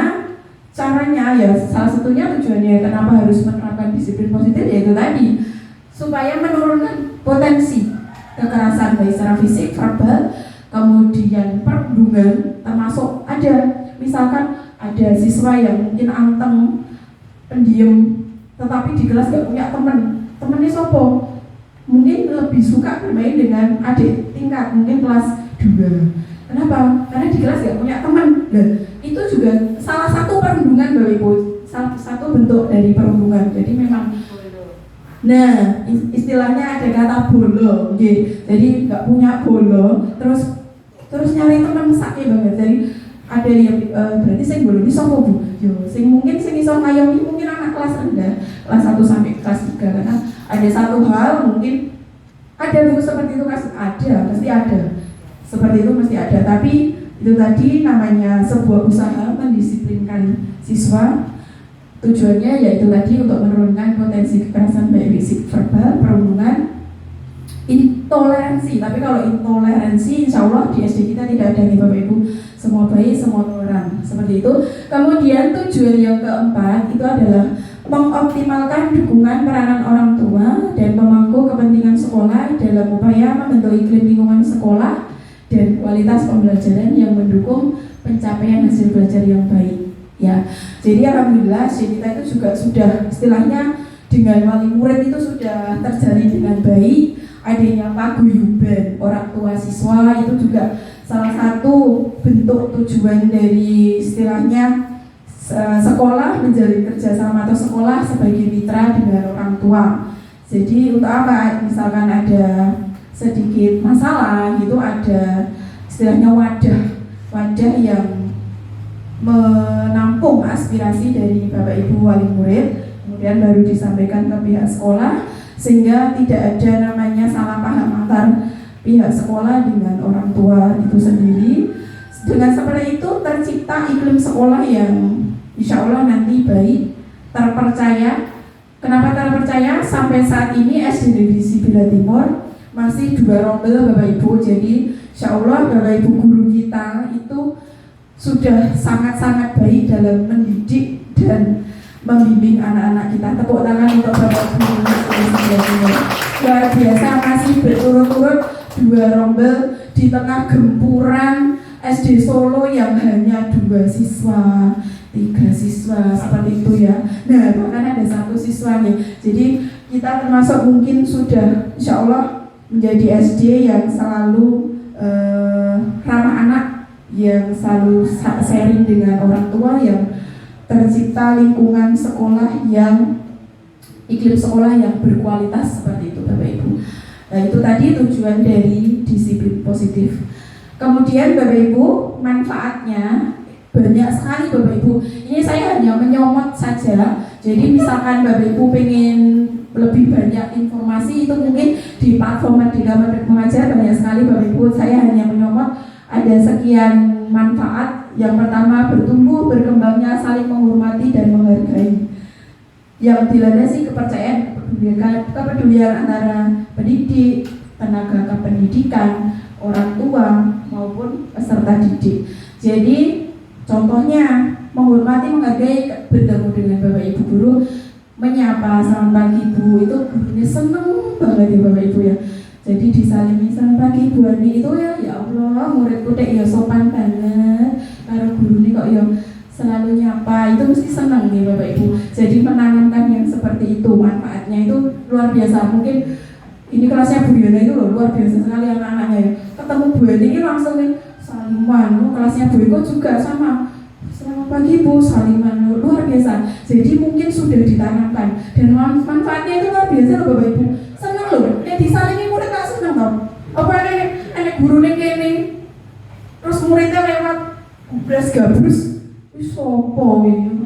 Speaker 9: caranya ya, salah satunya tujuannya kenapa harus menerapkan disiplin positif yaitu tadi supaya menurunkan potensi kekerasan baik secara fisik, verbal, kemudian perundungan, termasuk ada misalkan ada siswa yang mungkin anteng, pendiam, tetapi di kelas gak punya temennya sopo, mungkin lebih suka bermain dengan adik tingkat, mungkin kelas 2. Kenapa? Karena di kelas gak punya teman. Nah, itu juga salah satu perundungan Bapak Ibu, salah satu bentuk dari perundungan. Jadi memang, nah istilahnya ada kata bolo, okay. Jadi nggak punya bolo, terus nyari teman sakit banget. Jadi ada yang berarti saya bolo ini sopo Bu? Yo, sing mungkin sing iso ngayomi mungkin anak kelas rendah, kelas 1 sampai kelas 3 karena ada satu hal mungkin ada Bu seperti itu kan ada, pasti ada. Seperti itu mesti ada, tapi itu tadi namanya sebuah usaha mendisiplinkan siswa. Tujuannya yaitu tadi untuk menurunkan potensi kekerasan baik fisik, verbal, perundungan, intoleransi. Tapi kalau intoleransi insya Allah di SD kita tidak ada nih Bapak Ibu. Semua baik, semua toleran, seperti itu. Kemudian tujuan yang keempat itu adalah mengoptimalkan dukungan peranan orang tua dan pemangku kepentingan sekolah dalam upaya membentuk iklim lingkungan sekolah dan kualitas pembelajaran yang mendukung pencapaian hasil belajar yang baik. Ya, jadi alhamdulillah kita itu juga sudah istilahnya dengan wali murid itu sudah terjalin dengan baik. Adanya paguyuban orang tua siswa itu juga salah satu bentuk tujuan dari istilahnya sekolah menjalin kerjasama atau sekolah sebagai mitra dengan orang tua. Jadi untuk apa? Misalkan ada sedikit masalah gitu, ada istilahnya wadah yang menampung aspirasi dari Bapak Ibu wali murid, kemudian baru disampaikan ke pihak sekolah sehingga tidak ada namanya salah paham antar pihak sekolah dengan orang tua itu sendiri. Dengan seperti itu tercipta iklim sekolah yang insya Allah nanti baik, terpercaya. Kenapa terpercaya? Sampai saat ini SD Negeri Sibila Timur masih 2 rombel Bapak Ibu. Jadi insya Allah Bapak Ibu guru kita itu sudah sangat-sangat baik dalam mendidik dan membimbing anak-anak kita. Tepuk tangan untuk Bapak Guru Sibila Timur. Luar biasa, masih berturut-turut 2 rombel di tengah gempuran SD Solo yang hanya 2 siswa, 3 siswa seperti itu ya. Nah bahkan ada 1 siswa nih. Jadi kita termasuk mungkin sudah insya Allah menjadi SD yang selalu ramah anak, yang selalu sharing dengan orang tua, yang tercipta lingkungan sekolah yang iklim sekolah yang berkualitas seperti itu Bapak Ibu. Nah itu tadi tujuan dari disiplin positif. Kemudian Bapak Ibu manfaatnya banyak sekali Bapak Ibu. Ini saya hanya menyomot saja. Jadi misalkan Bapak Ibu pengen lebih banyak informasi itu mungkin di platform Merdeka Mengajar banyak sekali Bapak Ibu. Saya hanya menyomot ada sekian manfaat. Yang pertama bertumbuh berkembangnya saling menghormati dan menghargai, yang dilandasi kepercayaan kepedulian antara pendidik, tenaga kependidikan, orang tua maupun peserta didik. Jadi contohnya menghormati, menghargai, bertemu dengan Bapak Ibu guru menyapa selamat pagi Bu, itu gurunya seneng banget ya Bapak Ibu ya. Jadi disalimi selamat pagi Bu Ani itu ya Allah, muridku dek ya sopan banget karo gurune kok ya selalu nyapa, itu mesti seneng nih Bapak Ibu. Jadi menanamkan yang seperti itu, manfaatnya itu luar biasa. Mungkin ini kelasnya Bu Yana itu loh, luar biasa sekali anak-anaknya ya. Ketemu Bu Ani ini langsung nih saliman, kelasnya Bu Eko juga sama. Selamat pagi Bu, saliman, luar biasa. Jadi mungkin sudah ditanamkan dan manfaatnya itu luar biasa loh Bapak Ibu. Seneng loh, disalimi murid gak seneng loh. Apa ada gurunya kene, terus muridnya lewat gubres gabrus, wih sopo ini.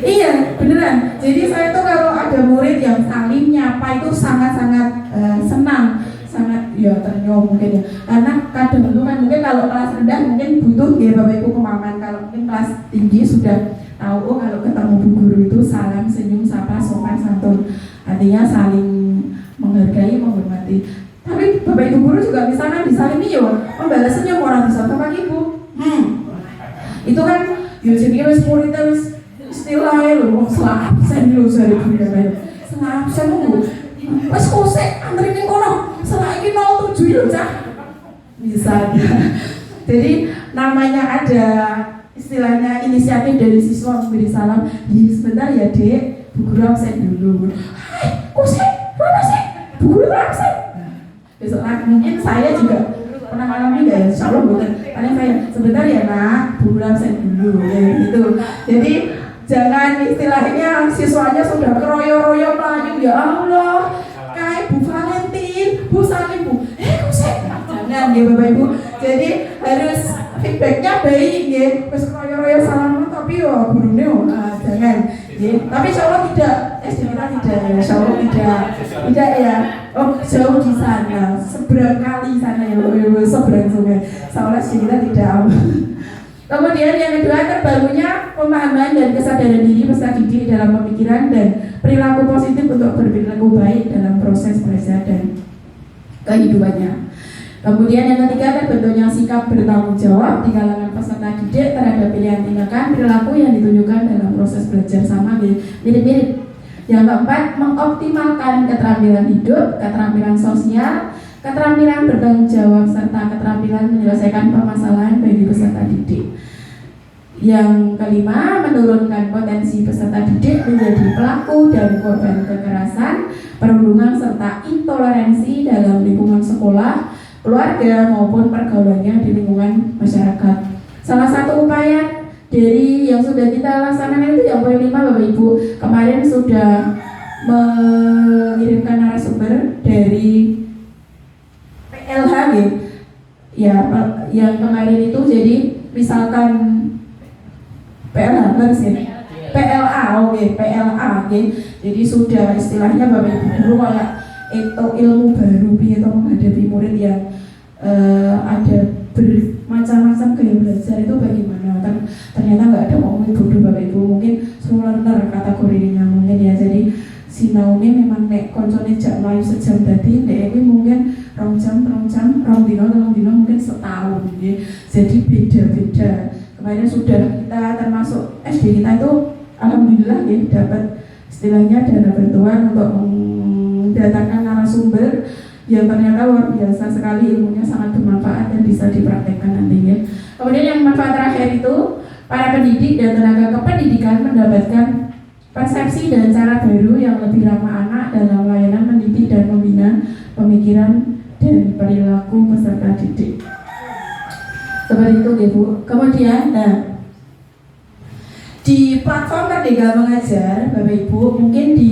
Speaker 9: Iya beneran. Jadi saya tuh kalau ada murid yang salim nyapa itu sangat-sangat senang, sangat ya ternyuh mungkin ya. Karena kadang itu kan mungkin kalau kelas rendah mungkin butuh ya Bapak Ibu pemahaman. Kalau mungkin kelas tinggi sudah tahu oh kalau ketemu Bu Guru itu salam, senyum, sapa, sopan santun. Artinya saling menghargai, menghormati. Tapi Bapak Ibu guru juga misalnya disalimi ya, membalasnya orang disapa pagi Bu. Itu kan ya jadi harus murid terus istilahnya loh, selapsen loh saya punya kayak selapsen loh. Mas kosek antri ning kono, selagi 07 loh cah. Bisa dia. Jadi namanya ada istilahnya inisiatif dari siswa memberi salam. Sebentar ya Dek, Bu Guru absen dulu. Hai, kosek, mana sih? Bu Guru absen. Besok lagi mungkin saya juga pernah mengalami nggak ya? Insya Allah bukan. Karena saya sebentar ya Nak, Bu Guru absen dulu ya gitu. Jadi jangan istilahnya siswanya sudah keroyo-royo melayu ya Allah. Kayak Bu Valentin, Bu Salim Bu. Kosek. Jangan ya Bapak Ibu. Jadi harus feedbacknya baik ya. Terus keroyo-royo salaman tapi ya gurunya jangan. Ya. Tapi insya Allah tidak. SD kita tidak ya. Insya Allah tidak ya. Oh jauh di sana, seberang kali sana ya, seberang sungai. Soalnya SD kita tidak. Kemudian yang kedua terbarunya pemahaman dan kesadaran diri peserta didik dalam pemikiran dan perilaku positif untuk berperilaku baik dalam proses belajar dan kehidupannya. Kemudian yang ketiga terbentuknya sikap bertanggung jawab di kalangan peserta didik terhadap pilihan tindakan perilaku yang ditunjukkan dalam proses belajar sama mirip-mirip. Yang keempat, mengoptimalkan keterampilan hidup, keterampilan sosial, keterampilan bertanggung jawab, serta keterampilan menyelesaikan permasalahan bagi peserta didik. Yang kelima, menurunkan potensi peserta didik menjadi pelaku dan korban kekerasan, perundungan, serta intoleransi dalam lingkungan sekolah, keluarga, maupun pergaulannya di lingkungan masyarakat. Salah satu upaya dari yang sudah kita laksanakan itu yang poin 5 Bapak Ibu. Kemarin sudah mengirimkan narasumber dari PLH ya, yang kemarin itu jadi misalkan PLH harus ya PLA, PLA jadi sudah istilahnya Bapak Ibu guru kayak itu ilmu baru atau menghadapi murid yang ada bermacam-macam gaya belajar itu bagaimana kan ternyata nggak ada ngomongin bodoh Bapak Ibu, mungkin slow learner kategorinya mungkin ya. Jadi si Naomi memang nek koncone jak mlayu sejam tadi nek iki mungkin rong jam rong dino mungkin setahun nggih. Jadi beda-beda. Kemarin sudah kita termasuk SD kita itu alhamdulillah ya dapat istilahnya dana bantuan untuk mendatangkan narasumber yang ternyata luar biasa sekali, ilmunya sangat bermanfaat dan bisa dipraktekkan nantinya. Kemudian yang manfaat terakhir itu para pendidik dan tenaga kependidikan mendapatkan persepsi dan cara baru yang lebih ramah anak dalam layanan mendidik dan membina pemikiran dan perilaku peserta didik. Seperti itu Bu. Kemudian di platform Merdeka Mengajar Bapak Ibu mungkin di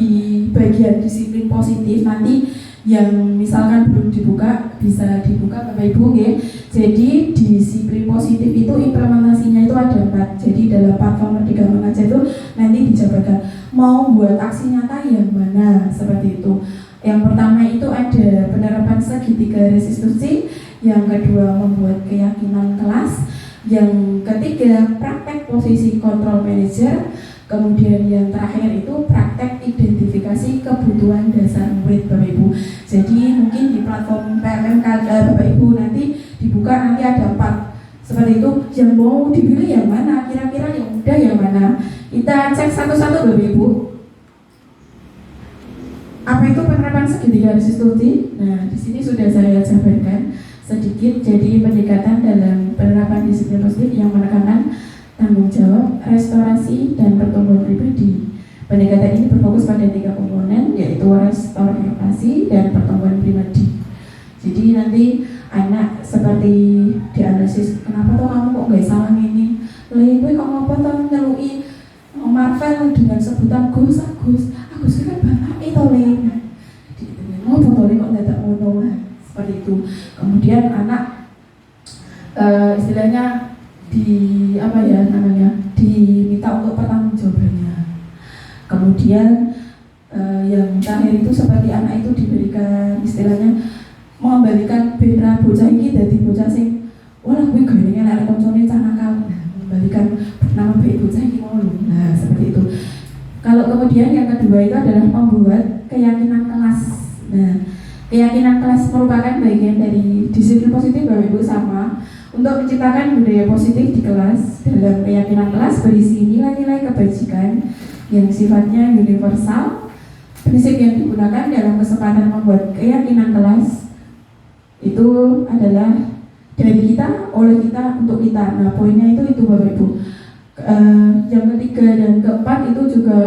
Speaker 9: bagian disiplin positif nanti yang misalkan belum dibuka bisa dibuka Bapak Ibu ya. Jadi disiplin positif itu implementasinya itu ada 4. Jadi dalam platform Merdeka Mengajar itu nanti dijabarkan mau buat aksi nyata yang mana seperti itu. Yang pertama itu ada penerapan segitiga restitusi, yang kedua membuat keyakinan kelas, yang ketiga praktek posisi kontrol manager. Kemudian yang terakhir itu praktek identifikasi kebutuhan dasar murid Bapak Ibu. Jadi mungkin di platform PMM Bapak Ibu nanti dibuka nanti ada 4 Seperti itu, yang mau dipilih yang mana, kira-kira yang mudah yang mana. Kita cek satu-satu Bapak Ibu. Apa itu penerapan segitiga restitusi? Nah, di sini sudah saya jabarkan sedikit. Jadi pendekatan dalam penerapan disiplin positif yang menekankan tanggung jawab, restorasi, dan pertumbuhan pribadi. Pendekatan ini berfokus pada 3 komponen, yaitu restorasi dan pertumbuhan pribadi. Jadi nanti anak seperti dianalisis, kenapa tuh kamu kok gak salah ini? Gue kok ngapa tuh nyelui Marvel dengan sebutan Gus, Agus kan bapak itu mau fotonya kok tidak mau seperti itu. Kemudian anak istilahnya diminta untuk pertanggungjawabannya. Kemudian yang terakhir itu seperti anak itu diberikan istilahnya mengembalikan bendera bocah ini dari bocah sing walah gue gini lek koncone cah nakal, mengembalikan nama baik bocah ini mau lu. Nah, seperti itu. Kalau kemudian yang kedua itu adalah membuat keyakinan kelas. Nah, keyakinan kelas merupakan bagian dari disiplin positif Bapak Ibu sama untuk menciptakan budaya positif di kelas. Dalam keyakinan kelas berisi nilai-nilai kebajikan yang sifatnya universal. Prinsip yang digunakan dalam kesempatan membuat keyakinan kelas itu adalah dari kita, oleh kita, untuk kita. Nah, poinnya itu Bapak Ibu. Yang ketiga dan keempat itu juga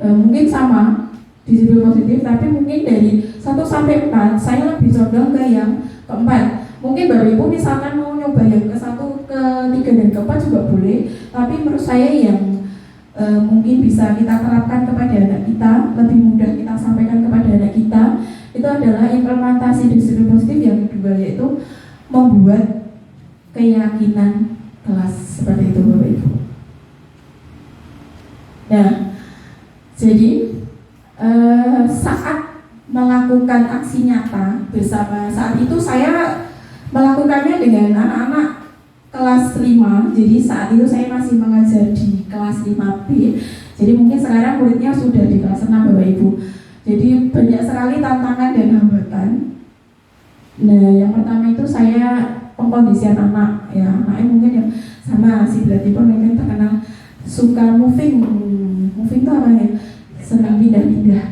Speaker 9: mungkin sama disiplin positif, tapi mungkin dari 1 sampai 4 saya lebih condong ke yang keempat. Mungkin Bapak Ibu misalkan mau nyoba yang ke-1, ke-3 dan ke-4 juga boleh, tapi menurut saya yang mungkin bisa kita terapkan kepada anak kita, lebih mudah kita sampaikan kepada anak kita, itu adalah implementasi disiplin positif yang kedua, yaitu membuat keyakinan kelas. Seperti itu Bapak Ibu. Nah, jadi saat melakukan aksi nyata bersama, saat itu saya melakukannya dengan anak-anak kelas 5. Jadi saat itu saya masih mengajar di kelas 5B. Jadi mungkin sekarang muridnya sudah di kelas 6 Bapak Ibu. Jadi banyak sekali tantangan dan hambatan. Nah, yang pertama itu saya pengkondisian anak. Ya, anaknya mungkin yang sama si berarti pun mungkin terkenal suka moving itu apa ya? Senang pindah-pindah.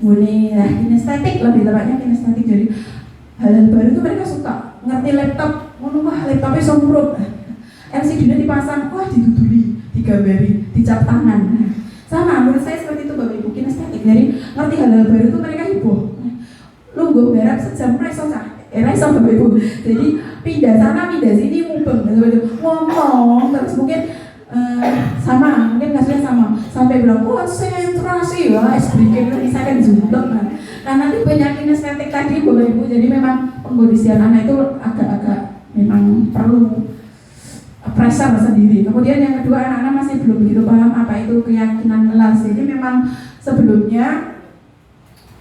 Speaker 9: Mulai kinestetik, lebih tepatnya kinestetik. Jadi hal-hal baru itu mereka suka. Ngerti laptop, laptopnya somprot. LCD-nya dipasang, wah diduduli, digambari, dicap tangan. Sama, menurut saya seperti itu Bapak Ibu, kinestetik. Jadi ngerti hal-hal baru itu mereka heboh. Lungguh garap sejam reso Bapak Ibu. Jadi pindah sana, pindah sini, mubeng, ngomong terus mungkin sama, mungkin kasusnya sama. Sampai bilang konsentrasi, wah sedikit bisa kan jumlah kan. Nah, nanti banyak kinestetik tadi Bapak Ibu. Jadi memang pengkondisian anak itu agak memang perlu pressure sendiri. Kemudian yang kedua, anak-anak masih belum begitu paham apa itu keyakinan kelas. Jadi memang sebelumnya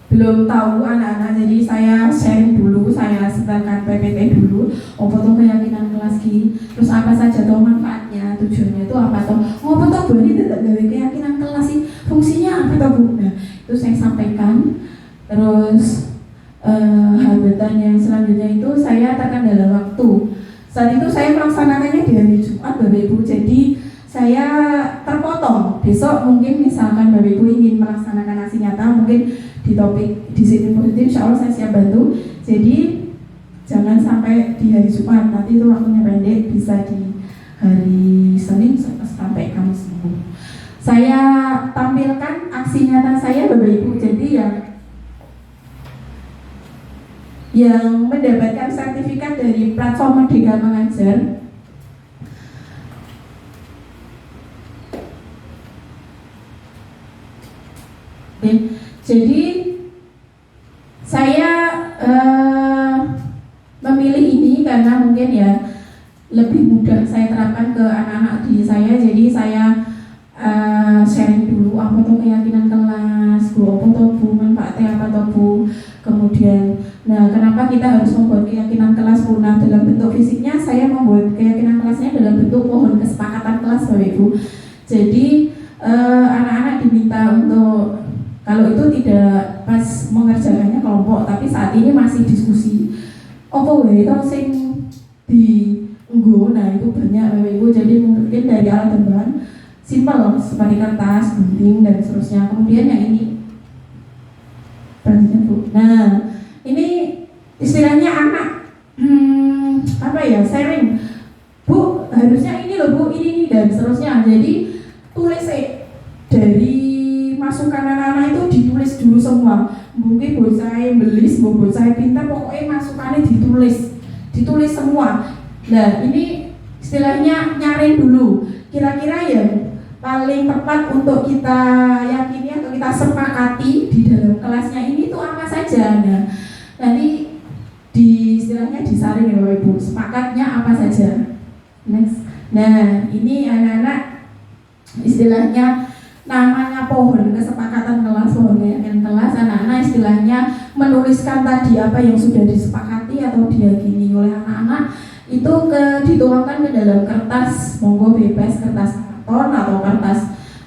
Speaker 9: belum tahu anak-anak, jadi saya sharing dulu, saya setelkan PPT dulu, apa tuh keyakinan kelas ki, terus apa saja tuh manfaatnya, tujuannya itu apa tuh, apa tuh beri tidak dari keyakinan kelas sih, fungsinya apa tuh Bu? Nah, itu saya sampaikan. Terus hambatan yang selanjutnya itu saya tekan dalam waktu. Saat itu saya melaksanakannya di hari Jumat Bapak Ibu, jadi saya terpotong. Besok mungkin misalkan Bapak Ibu ingin melaksanakan aksi nyata, mungkin di topik disiplin positif, insya Allah saya siap bantu. Jadi jangan sampai di hari Jumat, nanti itu waktunya pendek, bisa di hari Senin sampai Kamis Minggu. Saya tampilkan aksi nyata saya Bapak Ibu, jadi yang mendapatkan sertifikat dari platform Merdeka Mengajar. Jadi saya memilih ini karena mungkin ya lebih mudah saya terapkan ke anak-anak di saya. Jadi saya sharing dulu apa tuh keyakinan kelas, apa tuh Bu, manfaatnya apa tuh Bu. Kemudian, nah kenapa kita harus membuat keyakinan kelas Bu? Nah, dalam bentuk fisiknya saya membuat keyakinan kelasnya dalam bentuk pohon kesepakatan kelas Bapak Ibu. Jadi anak-anak diminta untuk, kalau itu tidak pas mengerjakannya kelompok, tapi saat ini masih diskusi. Apa wae to sing di nah itu banyak Bapak Ibu. Jadi mungkin dari alat dan bahan simpel seperti kertas, gunting dan seterusnya. Kemudian yang ini Bu. Nah, ini istilahnya anak sharing. Bu, harusnya ini loh Bu, ini dan seterusnya. Jadi tulis dari masukan anak-anak itu ditulis dulu semua. Mungkin bocah belis, bocah pintar, pokoknya masukannya ditulis semua. Nah, ini istilahnya nyaring dulu. Kira-kira yang paling tepat untuk kita yakini atau kita sepakati di dalam kelasnya ini tuh apa saja. Nah, nanti istilahnya disaring ya Bapak Ibu, sepakatnya apa saja. Next. Nah, ini anak-anak istilahnya namanya pohon kesepakatan kelas, pohon keyakinan kelas. Anak-anak istilahnya menuliskan tadi apa yang sudah disepakati atau diyakini oleh anak-anak itu dituangkan ke dalam kertas, monggo bebas, kertas karton atau kertas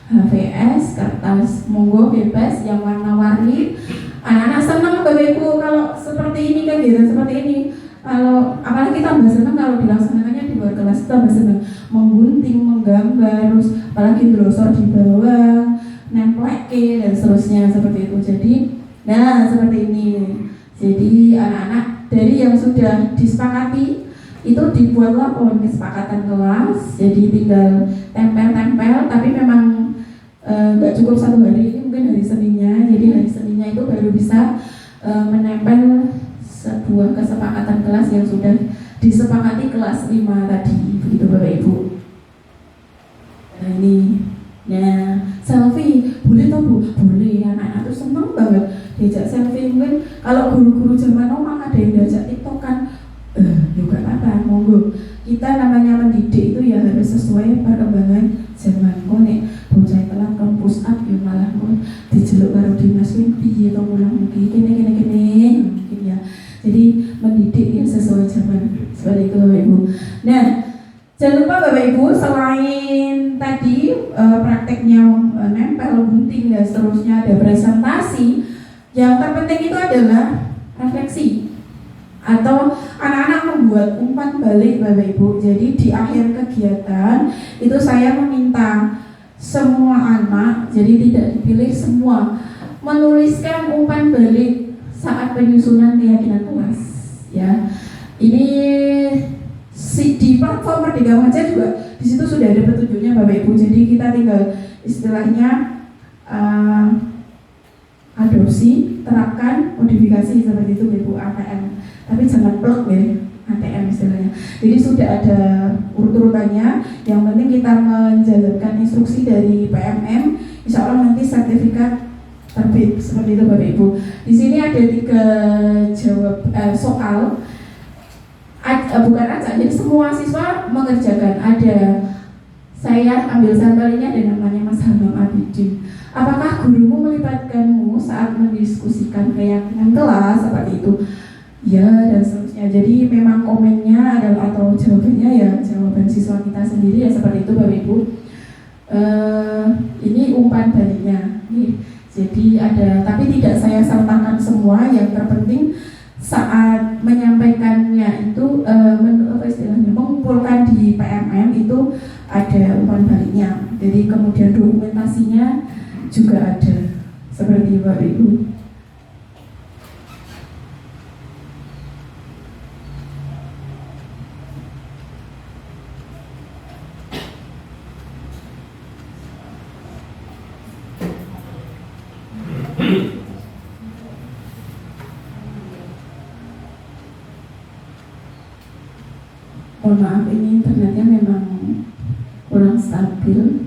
Speaker 9: HVS, kertas monggo bebas yang warna-warni. Anak-anak senang Bapak Ibu kalau seperti ini kegiatan seperti ini. Kalau apalagi tambah senang kalau dilaksanakannya di luar kelas, tambah senang menggunting, menggambar, terus apalagi brosur di bawah, nempleke dan seterusnya seperti itu. Jadi, nah seperti ini. Jadi anak-anak dari yang sudah disepakati itu dibuatlah pohon kesepakatan kelas. Jadi tinggal tempel-tempel, tapi memang nggak cukup satu hari, ini mungkin hari Seninnya. Jadi hari Seninnya itu baru bisa menempel sebuah kesepakatan kelas yang sudah disepakati kelas 5 tadi, begitu Bapak Ibu. Nah ini, nah selfie boleh toh Bu? Boleh, anak-anak tuh seneng banget diajak selfie. Mungkin kalau guru-guru zaman now ada yang diajak tiktokan, juga apa, monggo. Kita namanya mendidik itu ya harus sesuai perkembangan zaman. Nek bocah telat kon push up ya malah kon dijeluk karo dinas piye to mulang mugi kene mungkin ya. Jadi mendidik ya sesuai zaman seperti itu Bapak Ibu. Nah, jangan lupa Bapak Ibu, selain tadi prakteknya nempel, gunting dan seterusnya, ada presentasi. Yang terpenting itu adalah refleksi atau anak-anak membuat umpan balik Bapak Ibu. Jadi di akhir kegiatan itu saya meminta semua anak, jadi tidak dipilih semua, menuliskan umpan balik saat penyusunan keyakinan kelas. Ya, ini di platform Merdeka Mengajar juga di situ sudah ada petunjuknya Bapak Ibu. Jadi kita tinggal istilahnya adopsi, terapkan, modifikasi seperti itu Bapak Ibu, ATM. Tapi jangan plug ya, ATM istilahnya. Jadi sudah ada urut-urutannya. Yang penting kita menjalankan instruksi dari PMM, insya Allah nanti sertifikat terbit seperti itu Bapak Ibu. Di sini ada 3 soal, bukan acak, jadi semua siswa mengerjakan. Saya ambil sampelnya, ada namanya Mas Hamam Abidin. Apakah gurumu melibatkanmu saat mendiskusikan keyakinan kelas seperti itu? Ya, dan seterusnya. Jadi memang komennya adalah atau jawabannya ya jawaban siswa kita sendiri ya seperti itu Bapak Ibu. Ini umpan baliknya. Jadi ada, tapi tidak saya sertakan semua. Yang terpenting saat menyampaikannya itu mengumpulkan di PMM itu ada umpan baliknya. Jadi kemudian dokumentasinya juga ada seperti Bapak Ibu. Mohon maaf, ini internetnya memang kurang stabil.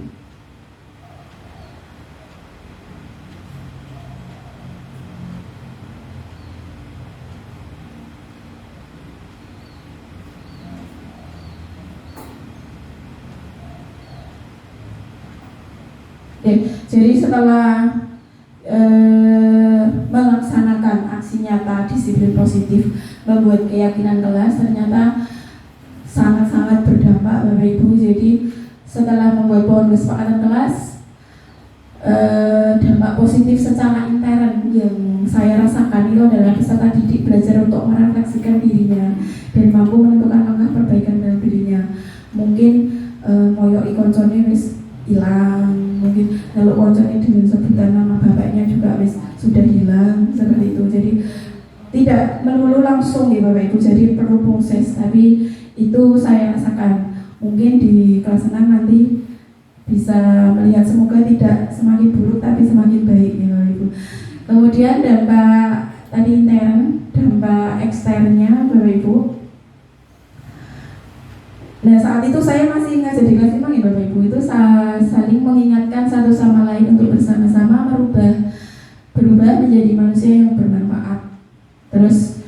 Speaker 9: Jadi setelah melaksanakan aksi nyata disiplin positif membuat keyakinan kelas, ternyata sangat-sangat berdampak Bapak Ibu. Jadi setelah membuat pohon kesepakatan kelas, dampak positif secara intern yang saya rasakan rasakan itu adalah peserta didik belajar untuk merefleksikan dirinya dan mampu menentukan langkah perbaikan dalam dirinya. Mungkin moyoi koncone wis hilang, mungkin kalau koncone dengan sebutan nama bapaknya juga wis sudah hilang seperti itu. Jadi tidak melulu langsung ya Bapak Ibu, jadi perlu proses, tapi itu saya rasakan. Mungkin di kelas 6 nanti bisa melihat semoga tidak semakin buruk tapi semakin baik ya Bapak Ibu. Kemudian dampak tadi intern, dampak eksternnya Bapak Ibu. Nah saat itu saya masih ngajar di kelas 5 ya Bapak Ibu, itu saling mengingatkan satu sama lain untuk bersama-sama berubah menjadi manusia yang bermanfaat. Terus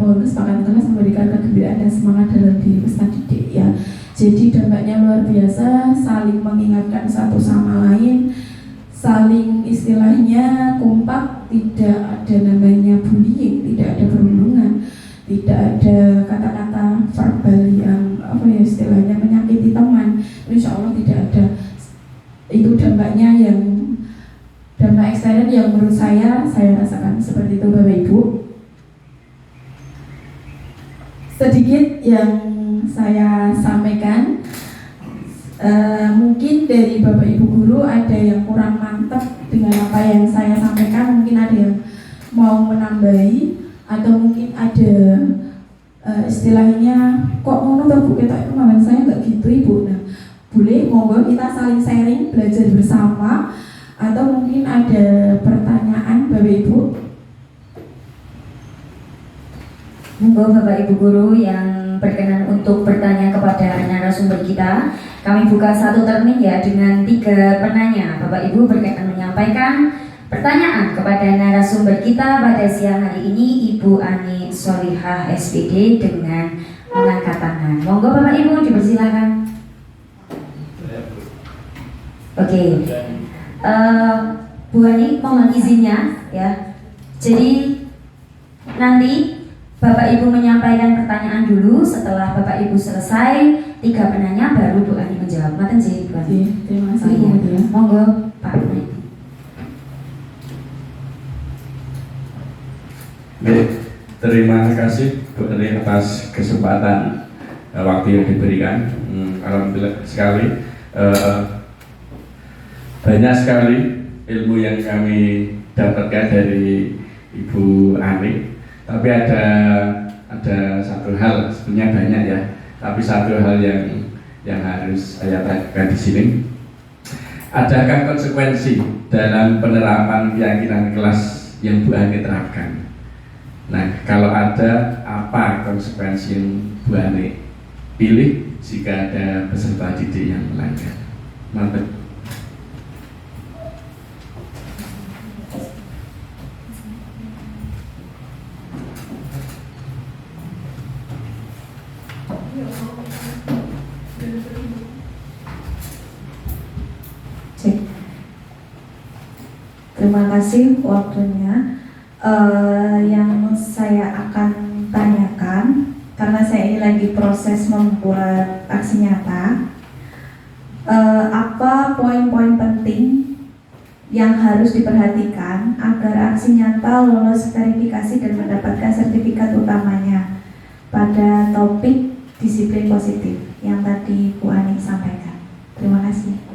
Speaker 9: pohon kesepakatan kelas memberikan kegembiraan dan semangat dalam diri peserta didik ya. Jadi dampaknya luar biasa, saling mengingatkan satu sama lain, saling istilahnya kompak, tidak ada namanya bullying, tidak ada perundungan, tidak ada kata-kata verbal yang istilahnya menyakiti teman. Insya Allah tidak ada. Itu dampaknya dampak eksternal yang menurut saya rasakan seperti itu Bapak Ibu. Sedikit yang saya sampaikan, mungkin dari Bapak Ibu guru ada yang kurang mantap dengan apa yang saya sampaikan, mungkin ada yang mau menambahi atau mungkin ada istilahnya kok ngono toh Bu, ketok pemahaman saya nggak gitu Ibu. Nah, boleh monggo kita saling sharing, belajar bersama, atau mungkin ada pertanyaan Bapak Ibu.
Speaker 1: Monggo Bapak Ibu guru yang berkenan untuk bertanya kepada narasumber kita. Kami buka satu termin ya dengan 3 penanya. Bapak Ibu berkenan menyampaikan pertanyaan kepada narasumber kita pada siang hari ini, Ibu Ani Solihah SPD dengan mengangkat tangan. Monggo Bapak Ibu dipersilakan. Oke. Bu Ani mohon izinnya ya. Jadi nanti Bapak Ibu menyampaikan pertanyaan dulu. Setelah Bapak Ibu selesai 3 penanya baru Bu Ani menjawab. Maten sih Bu Ani.
Speaker 9: Terima kasih Bu.
Speaker 1: Monggo Pak Ani.
Speaker 10: Terima kasih Bu Ani atas kesempatan waktu yang diberikan. Alhamdulillah sekali, banyak sekali ilmu yang kami dapatkan dari Ibu Ani. Tapi ada satu hal, sebenarnya banyak ya. Tapi satu hal yang harus saya tanyakan di sini. Adakah konsekuensi dalam penerapan keyakinan kelas yang Bu Ani terapkan? Nah, kalau ada, apa konsekuensi yang Bu Ani pilih jika ada peserta didik yang melanggar? Mantap.
Speaker 2: Terima kasih waktunya. Yang saya akan tanyakan, karena saya ini lagi proses membuat aksi nyata, apa poin-poin penting yang harus diperhatikan agar aksi nyata lolos verifikasi dan mendapatkan sertifikat utamanya pada topik disiplin positif yang tadi Bu Ani sampaikan. Terima kasih.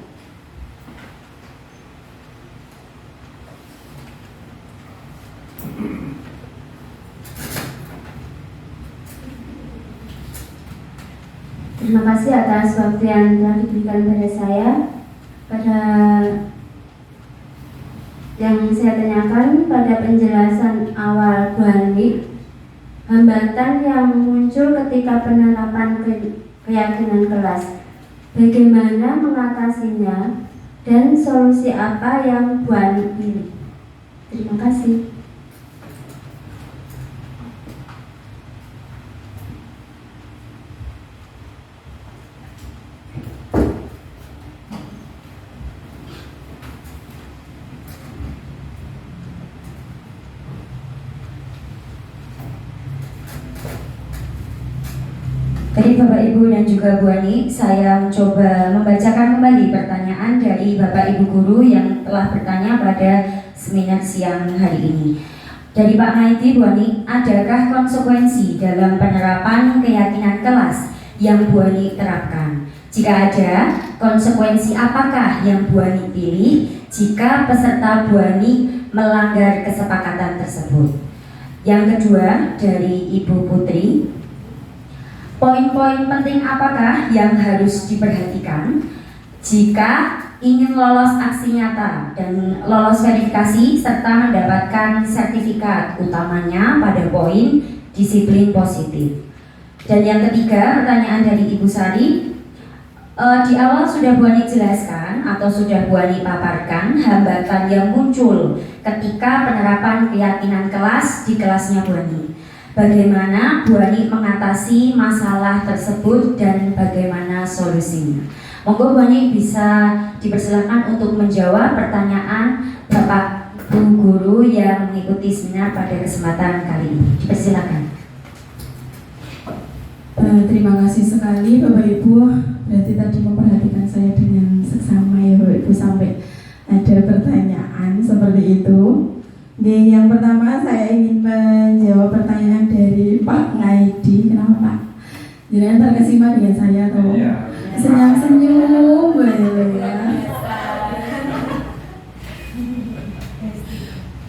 Speaker 11: Terima kasih atas waktu yang telah diberikan pada saya. Pada yang saya tanyakan pada penjelasan awal Bu Ani, hambatan yang muncul ketika penerapan keyakinan kelas, bagaimana mengatasinya dan solusi apa yang Bu Ani pilih? Terima kasih.
Speaker 1: Tadi Bapak Ibu dan juga Bu Ani, saya mencoba membacakan kembali pertanyaan dari Bapak Ibu guru yang telah bertanya pada seminar siang hari ini. Dari Pak Maidi, Bu Ani, adakah konsekuensi dalam penerapan keyakinan kelas yang Bu Ani terapkan? Jika ada, konsekuensi apakah yang Bu Ani pilih jika peserta Bu Ani melanggar kesepakatan tersebut? Yang kedua, dari Ibu Putri, poin-poin penting apakah yang harus diperhatikan jika ingin lolos aksi nyata dan lolos verifikasi serta mendapatkan sertifikat, utamanya pada poin disiplin positif? Dan yang ketiga, pertanyaan dari Ibu Sari, di awal sudah Bu Ani jelaskan atau sudah Bu Ani paparkan hambatan yang muncul ketika penerapan keyakinan kelas di kelasnya Bu Ani. Bagaimana Bu Ani mengatasi masalah tersebut dan bagaimana solusinya? Monggo Bu Ani bisa dipersilakan untuk menjawab pertanyaan Bapak Bu Guru yang mengikuti seminar pada kesempatan kali ini. Dipersilakan.
Speaker 9: Terima kasih sekali Bapak Ibu. Berarti tadi memperhatikan saya dengan seksama ya Bapak Ibu sampai ada pertanyaan seperti itu. Yang pertama saya ingin menjawab pertanyaan dari Pak Ngaidi. Kenapa Pak? Jangan terkesima dengan saya atau senyum-senyum ya.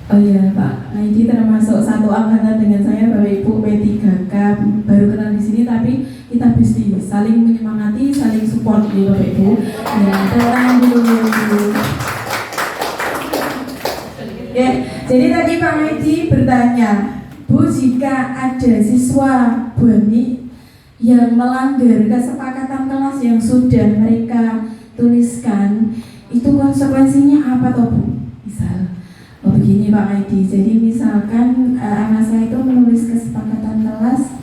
Speaker 9: Oh iya Pak Ngaidi termasuk satu angkatan dengan saya Bapak Ibu P3K, baru kenal di sini tapi kita pasti saling menyemangati, saling support di Bapak Ibu. Ya, tangan dulu. Ya, jadi tadi Pak Ngaidi bertanya, Bu, jika ada siswa Bu Ani yang melanggar kesepakatan kelas yang sudah mereka tuliskan, itu konsekuensinya apa toh Bu? Misal, begini Pak Ngaidi, jadi misalkan anak saya itu menulis kesepakatan kelas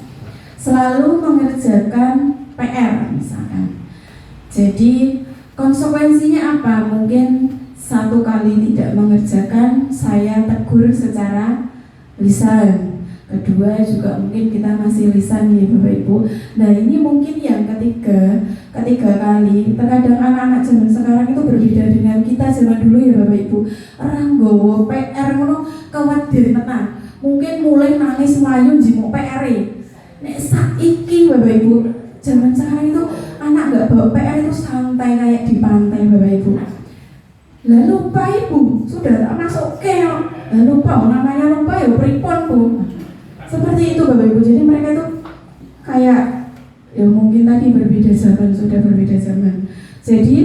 Speaker 9: selalu mengerjakan PR misalkan. Jadi konsekuensinya apa? Mungkin satu kali tidak mengerjakan saya tegur secara lisan. Kedua juga mungkin kita masih lisan ya Bapak Ibu. Nah ini mungkin yang ketiga kali. Terkadang anak-anak zaman sekarang itu berbeda dengan kita zaman dulu ya Bapak Ibu. Orang gowo PR ngono khawatir tenan. Mungkin mulai nangis melayu jimuk PR-e. Nek saiki Bapak Ibu, zaman sekarang itu anak nggak bawa PR itu santai kayak di pantai Bapak Ibu. Lalu Pak Ibu sudah tak masuk ke, lalu Pak namanya lupa ya pripon Bu. Seperti itu Bapak Ibu. Jadi mereka itu kayak ya mungkin tadi berbeda zaman, sudah berbeda zaman. Jadi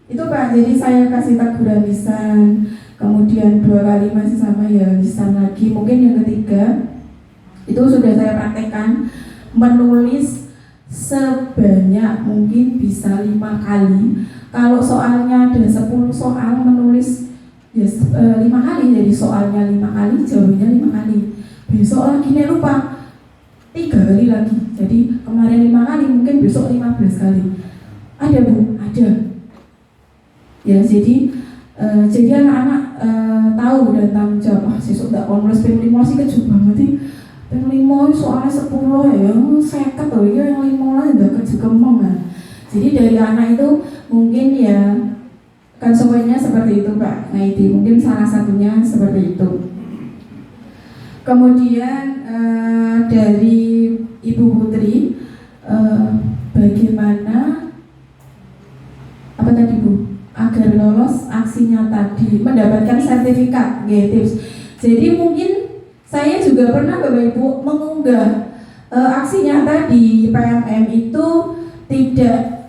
Speaker 9: itu Pak, jadi saya kasih teguran lisan, kemudian 2 kali masih sama ya lisan lagi. Mungkin yang ketiga itu sudah saya praktekkan, menulis sebanyak mungkin bisa 5 kali. Kalau soalnya ada 10 soal, menulis ya 5 kali. Jadi soalnya 5 kali, jawabannya 5 kali. Besok lagi nih lupa 3 kali lagi. Jadi kemarin 5 kali, mungkin besok 15 kali. Ada Bu? Ada. Ya jadi anak-anak tahu dan tanggung jawab. Sesuk tak nulis ping 5 sih kejut banget sih. Ping 5 soalnya 10 ya, 50 loh ya yang 5 lah udah kejut kemong kan. Jadi dari anak itu mungkin ya konsekuensinya seperti itu Pak Ngaidi. Mungkin salah satunya seperti itu. Kemudian dari Ibu Putri, bagaimana apa tadi Bu? Agar lolos aksi nyata di mendapatkan sertifikat tips. Jadi mungkin saya juga pernah Bapak Ibu mengunggah aksi nyata di PMM itu tidak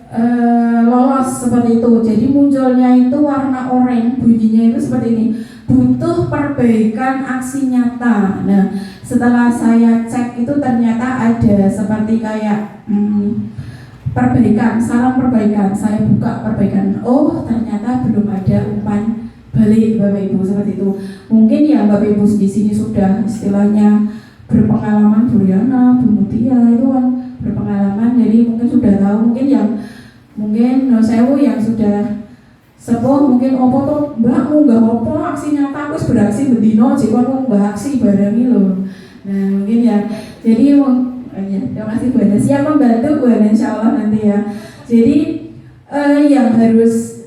Speaker 9: lolos seperti itu. Jadi munculnya itu warna oranye, bunyinya itu seperti ini. Butuh perbaikan aksi nyata. Nah, setelah saya cek itu ternyata ada seperti kayak perbaikan, salam perbaikan. Saya buka perbaikan. Oh, ternyata belum ada umpan balik Bapak Ibu seperti itu. Mungkin ya Bapak Ibu di sini sudah istilahnya berpengalaman, Bu Riana, Bu Mutia itu kan berpengalaman. Jadi mungkin sudah tahu, mungkin yang sewu yang sudah sepuh mungkin opo tuh mbak nggak opo aksi nyata aku beraksi bedino jika nggak aksi barang ini loh. Nah mungkin ya jadi ya terima kasih Bu Ana, siap membantu Bu Ana insya Allah nanti ya. Jadi yang harus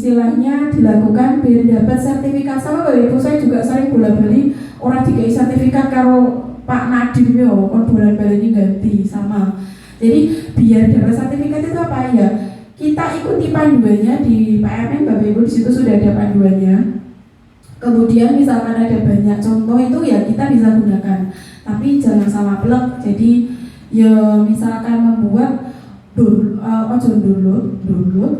Speaker 9: istilahnya dilakukan biar dapat sertifikat sama Bapak Ibu. Saya juga sering bolak-balik orang dikai sertifikat karo Pak Nadim yo kon bulan baleni ganti sama. Jadi biar dapat sertifikat itu apa ya? Kita ikuti panduannya di PMN, Bapak Ibu, di situ sudah ada panduannya. Kemudian misalkan ada banyak contoh itu ya kita bisa gunakan, tapi jangan salah plek. Jadi ya misalkan membuat download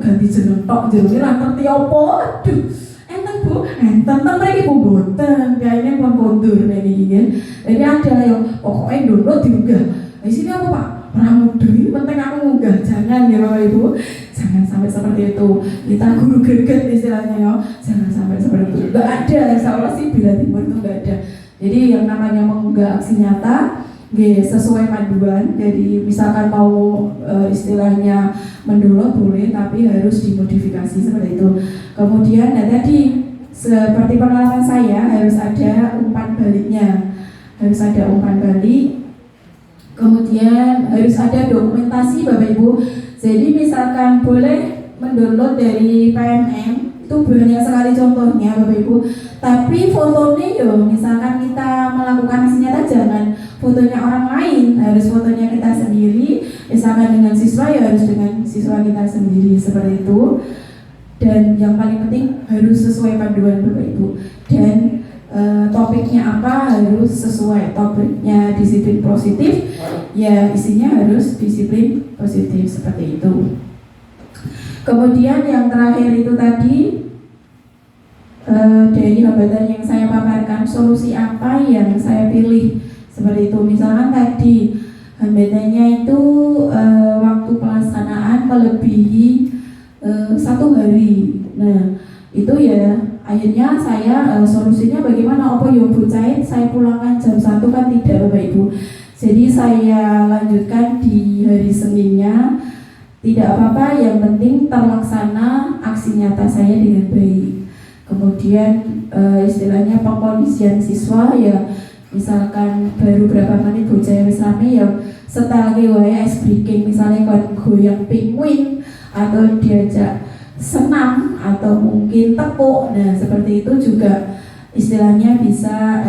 Speaker 9: ganti jeneng tok jenenge ra ngerti apa. Aduh, enten Bu, enten mriki Bu mboten. Kayaknya pun kondur niki nggih. Jadi ada yang pokoknya download diunggah. Di sini apa Pak? Pramugari, penting aku munggah. Jangan ya Bapak Ibu, jangan sampai seperti itu. Kita guru greget istilahnya ya. Jangan sampai seperti itu. Enggak ada, insya Allah sih Bela Timur itu enggak ada. Jadi yang namanya mengunggah aksi nyata sesuai panduan. Jadi misalkan mau istilahnya mendownload boleh, tapi harus dimodifikasi seperti itu. Kemudian tadi seperti pengalaman saya harus ada umpan baliknya, harus ada umpan balik. Kemudian harus ada dokumentasi Bapak Ibu. Jadi misalkan boleh mendownload dari PMM, itu banyak sekali contohnya Bapak Ibu. Tapi fotonya yo, misalkan kita melakukan aksi nyata jangan fotonya orang lain, harus fotonya kita sendiri. Misalkan dengan siswa ya harus dengan siswa kita sendiri seperti itu. Dan yang paling penting harus sesuai panduan Bapak Ibu. Dan topiknya apa harus sesuai. Topiknya disiplin positif, ya isinya harus disiplin positif seperti itu. Kemudian yang terakhir itu tadi dari hambatan yang saya paparkan, solusi apa yang saya pilih seperti itu. Misalkan tadi hambatannya itu waktu pelaksanaan melebihi 1 hari. Nah itu ya akhirnya saya solusinya bagaimana? Apa yang bocah saya pulangkan jam 1 kan tidak Bapak Ibu. Jadi saya lanjutkan di hari Seninnya. Tidak apa-apa, yang penting terlaksana aksi nyata saya dengan baik. Kemudian istilahnya pengkondisian siswa ya, misalkan baru berapa menit bocah wis rame ya setelah wae ice breaking, misalnya kon goyang penguin atau diajak senam atau mungkin tepuk. Nah seperti itu juga istilahnya bisa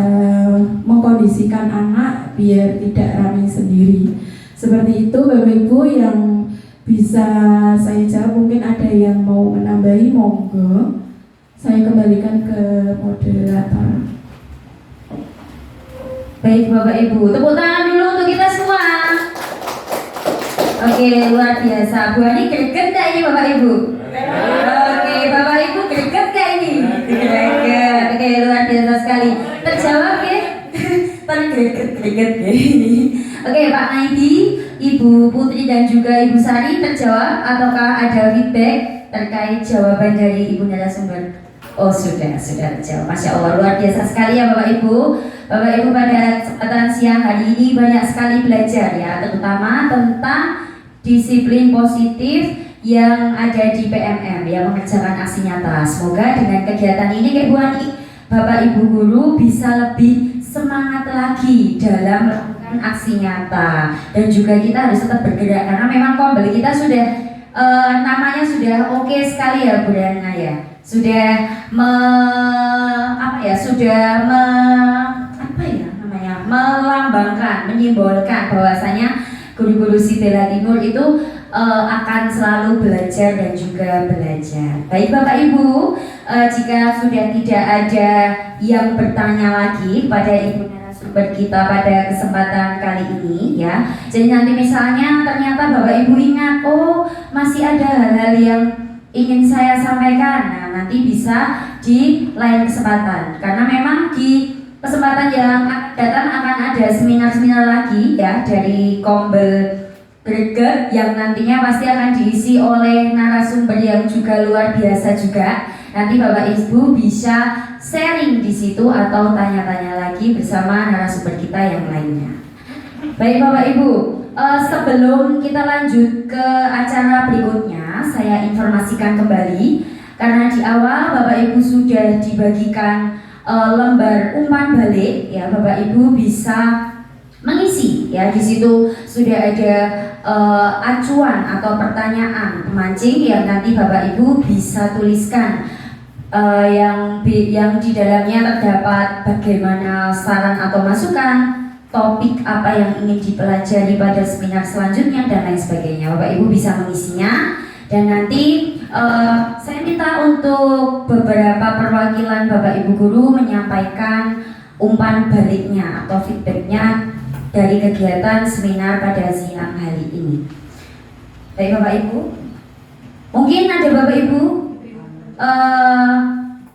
Speaker 9: mengkondisikan anak biar tidak ramai sendiri. Seperti itu Bapak Ibu yang bisa saya jawab. Mungkin ada yang mau menambahi, monggo. Saya kembalikan ke moderator.
Speaker 1: Baik Bapak Ibu, tepuk tangan dulu untuk kita semua. Oke, luar biasa. Bu Ani greget gak ini Bapak Ibu? Oke, Bapak Ibu greget gak ini? Greget. Oke, luar biasa sekali. Terjawab ya? Greget ya ini. Oke, Pak Naidi, Ibu Putri dan juga Ibu Sari terjawab ataukah ada feedback terkait jawaban dari Ibu narasumber? Oh sudah terjawab. Masya Allah, luar biasa sekali ya Bapak Ibu. Bapak Ibu pada kesempatan siang hari ini banyak sekali belajar ya, terutama tentang disiplin positif yang ada di PMM yang mengerjakan aksi nyata. Semoga dengan kegiatan ini Bu Ani, Bapak Ibu guru bisa lebih semangat lagi dalam melakukan aksi nyata, dan juga kita harus tetap bergerak karena memang kombel kita sudah namanya sudah oke sekali ya Bu Dana ya, sudah melambangkan, menyimbolkan bahwasanya guru-guru si Bela Timur itu akan selalu belajar dan juga belajar. Baik Bapak Ibu, jika sudah tidak ada yang bertanya lagi pada Ibu narasumber kita pada kesempatan kali ini ya. Jadi nanti misalnya ternyata Bapak Ibu ingat, oh masih ada hal-hal yang ingin saya sampaikan, nah nanti bisa di lain kesempatan. Karena memang di kesempatan yang akan datang akan ada seminar-seminar lagi ya dari Kombel Greget yang nantinya pasti akan diisi oleh narasumber yang juga luar biasa juga. Nanti Bapak Ibu bisa sharing di situ atau tanya-tanya lagi bersama narasumber kita yang lainnya. Baik Bapak Ibu, sebelum kita lanjut ke acara berikutnya, saya informasikan kembali karena di awal Bapak Ibu sudah dibagikan lembar umpan balik ya, Bapak Ibu bisa mengisi ya. Di situ sudah ada acuan atau pertanyaan pemancing yang nanti Bapak Ibu bisa tuliskan yang di dalamnya terdapat bagaimana saran atau masukan, topik apa yang ingin dipelajari pada seminar selanjutnya dan lain sebagainya. Bapak Ibu bisa mengisinya, dan nanti saya minta untuk beberapa perwakilan Bapak Ibu guru menyampaikan umpan baliknya atau feedbacknya dari kegiatan seminar pada siang hari ini. Baik Bapak Ibu, mungkin ada Bapak Ibu,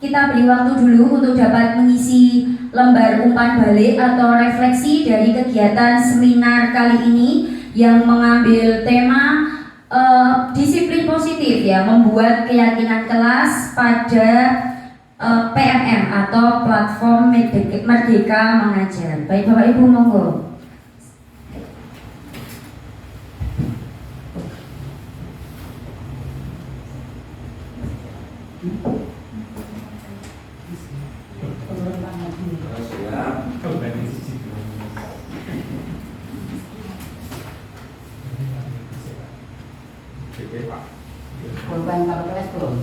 Speaker 1: kita beri waktu dulu untuk dapat mengisi lembar umpan balik atau refleksi dari kegiatan seminar kali ini yang mengambil tema disiplin positif ya, membuat keyakinan kelas pada PMM atau platform Merdeka Mengajar. Baik Bapak Ibu, monggo.
Speaker 6: Korban kalau kelas belum.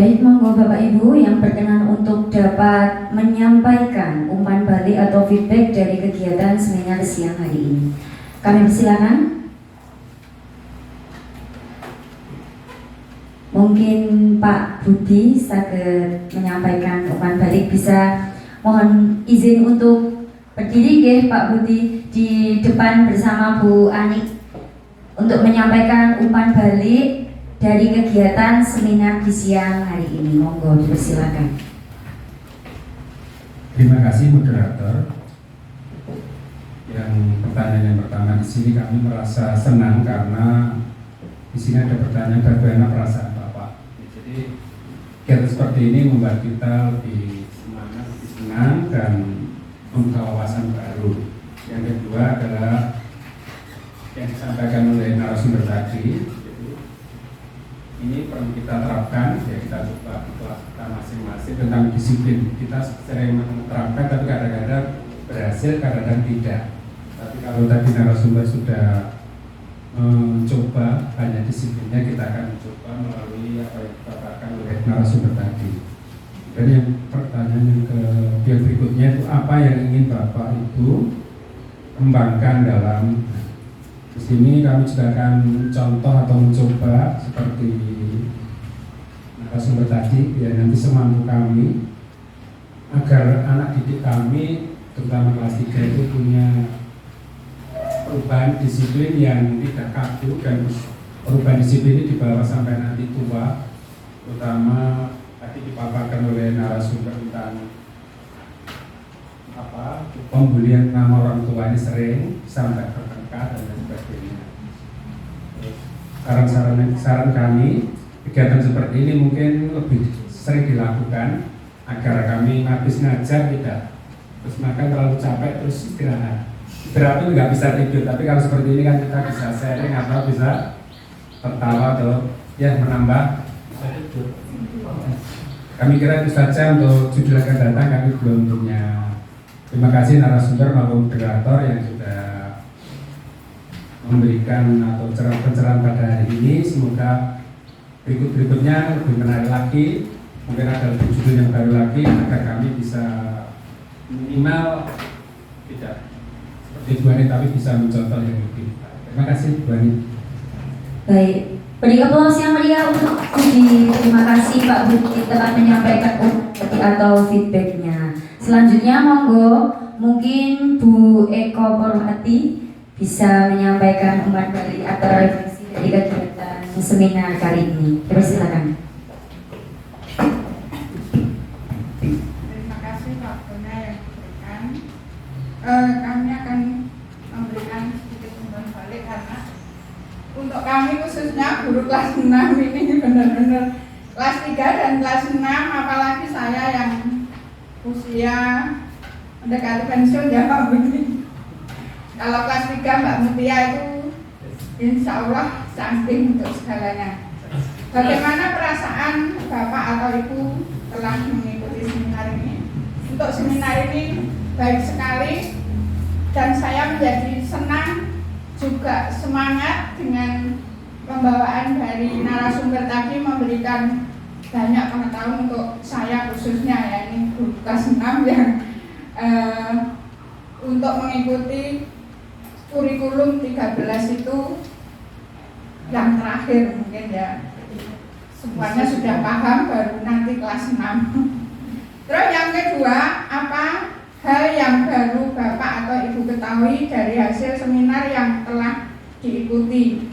Speaker 1: Baik, monggo Bapak Ibu yang berkenan untuk dapat menyampaikan umpan balik atau feedback dari kegiatan seminar siang hari ini. Kami persilakan. Mungkin Pak Budi saged menyampaikan umpan balik, bisa mohon izin untuk berdiri nggih Pak Budi di depan bersama Bu Ani untuk menyampaikan umpan balik dari kegiatan seminar di siang hari ini. Monggo dipersilakan.
Speaker 8: Terima kasih moderator. Yang pertanyaan yang pertama di sini kami merasa senang karena di sini ada pertanyaan bagaimana perasaan Bapak. Jadi kegiatan seperti ini membuat kita lebih semangat, lebih senang dan membuka wawasan baru. Yang kedua adalah yang disampaikan oleh narasumber tadi. Ini perlu kita terapkan, ya kita coba kelas kita masing-masing tentang disiplin. Kita sering menerapkan tapi kadang-kadang berhasil, kadang-kadang tidak. Tapi kalau tadi narasumber sudah mencoba banyak disiplinnya, kita akan mencoba melalui apa yang dikatakan oleh narasumber tadi. Dan yang pertanyaan yang berikutnya itu apa yang ingin Bapak Ibu kembangkan dalam. Di sini kami juga akan contoh atau mencoba seperti narasumber tadi, ya nanti semampu kami agar anak didik kami terutama kelas 3 itu punya perubahan disiplin yang tidak kaku, dan perubahan disiplin ini dibawa sampai nanti tua, terutama tadi dipaparkan oleh narasumber tentang pembulian nama orang tua ini sering sampai bertengkar dan lain sebagainya. Saran kami, kegiatan seperti ini mungkin lebih sering dilakukan agar kami habis ngajar tidak terus makan terlalu capek terus istirahat. Istirahat itu nggak bisa tidur, tapi kalau seperti ini kan kita bisa sharing atau bisa tertawa atau ya menambah bisa tidur. Kami kira itu saja untuk judul akan datang, kami belum punya. Terima kasih narasumber maupun moderator yang sudah memberikan atau pencerahan pada hari ini. Semoga berikutnya lebih menarik lagi, mungkin ada lebih judul yang baru lagi agar kami bisa minimal tidak seperti Bu Ani tapi bisa mencontoh yang lebih. Terima kasih Bu Ani.
Speaker 1: Baik, beri aplaus yang meriah untuk Budi. Terima kasih Pak Budi telah menyampaikan atau feedbacknya. Selanjutnya monggo mungkin Bu Eko Purwati bisa menyampaikan umpan balik atau refleksi dari kegiatan seminar kali ini. Silakan.
Speaker 12: Terima kasih waktunya yang diberikan. Kami akan memberikan sedikit umpan balik karena untuk kami khususnya guru kelas 6 ini benar-benar kelas 3 dan kelas 6, apalagi saya yang usia mendekati pensiun ya Pak Budi. Kalau kelas 3 Mbak Mutia itu insya Allah cantik untuk segalanya. Bagaimana perasaan Bapak atau Ibu telah mengikuti seminar ini? Untuk seminar ini baik sekali dan saya menjadi senang juga semangat dengan pembawaan dari narasumber tadi memberikan banyak pengetahuan untuk saya khususnya ya, ini guru kelas 6 yang untuk mengikuti kurikulum 13 itu yang terakhir mungkin ya, semuanya sudah paham baru nanti kelas 6. Terus yang kedua, apa hal yang baru Bapak atau Ibu ketahui dari hasil seminar yang telah diikuti?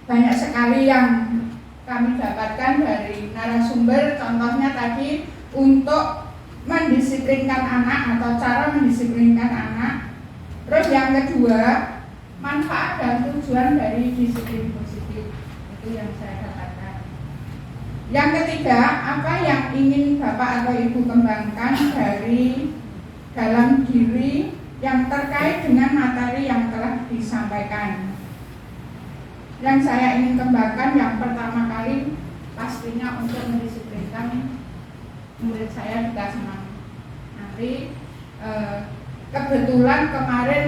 Speaker 12: Banyak sekali yang kami dapatkan dari narasumber, contohnya tadi untuk mendisiplinkan anak atau cara mendisiplinkan anak. Terus yang kedua, manfaat dan tujuan dari disiplin positif, itu yang saya dapatkan. Yang ketiga, apa yang ingin Bapak atau Ibu kembangkan dari dalam diri yang terkait dengan materi yang telah disampaikan. Yang saya ingin kembangkan yang pertama kali pastinya untuk mendisiplinkan murid saya di kelas 6. Nanti kebetulan kemarin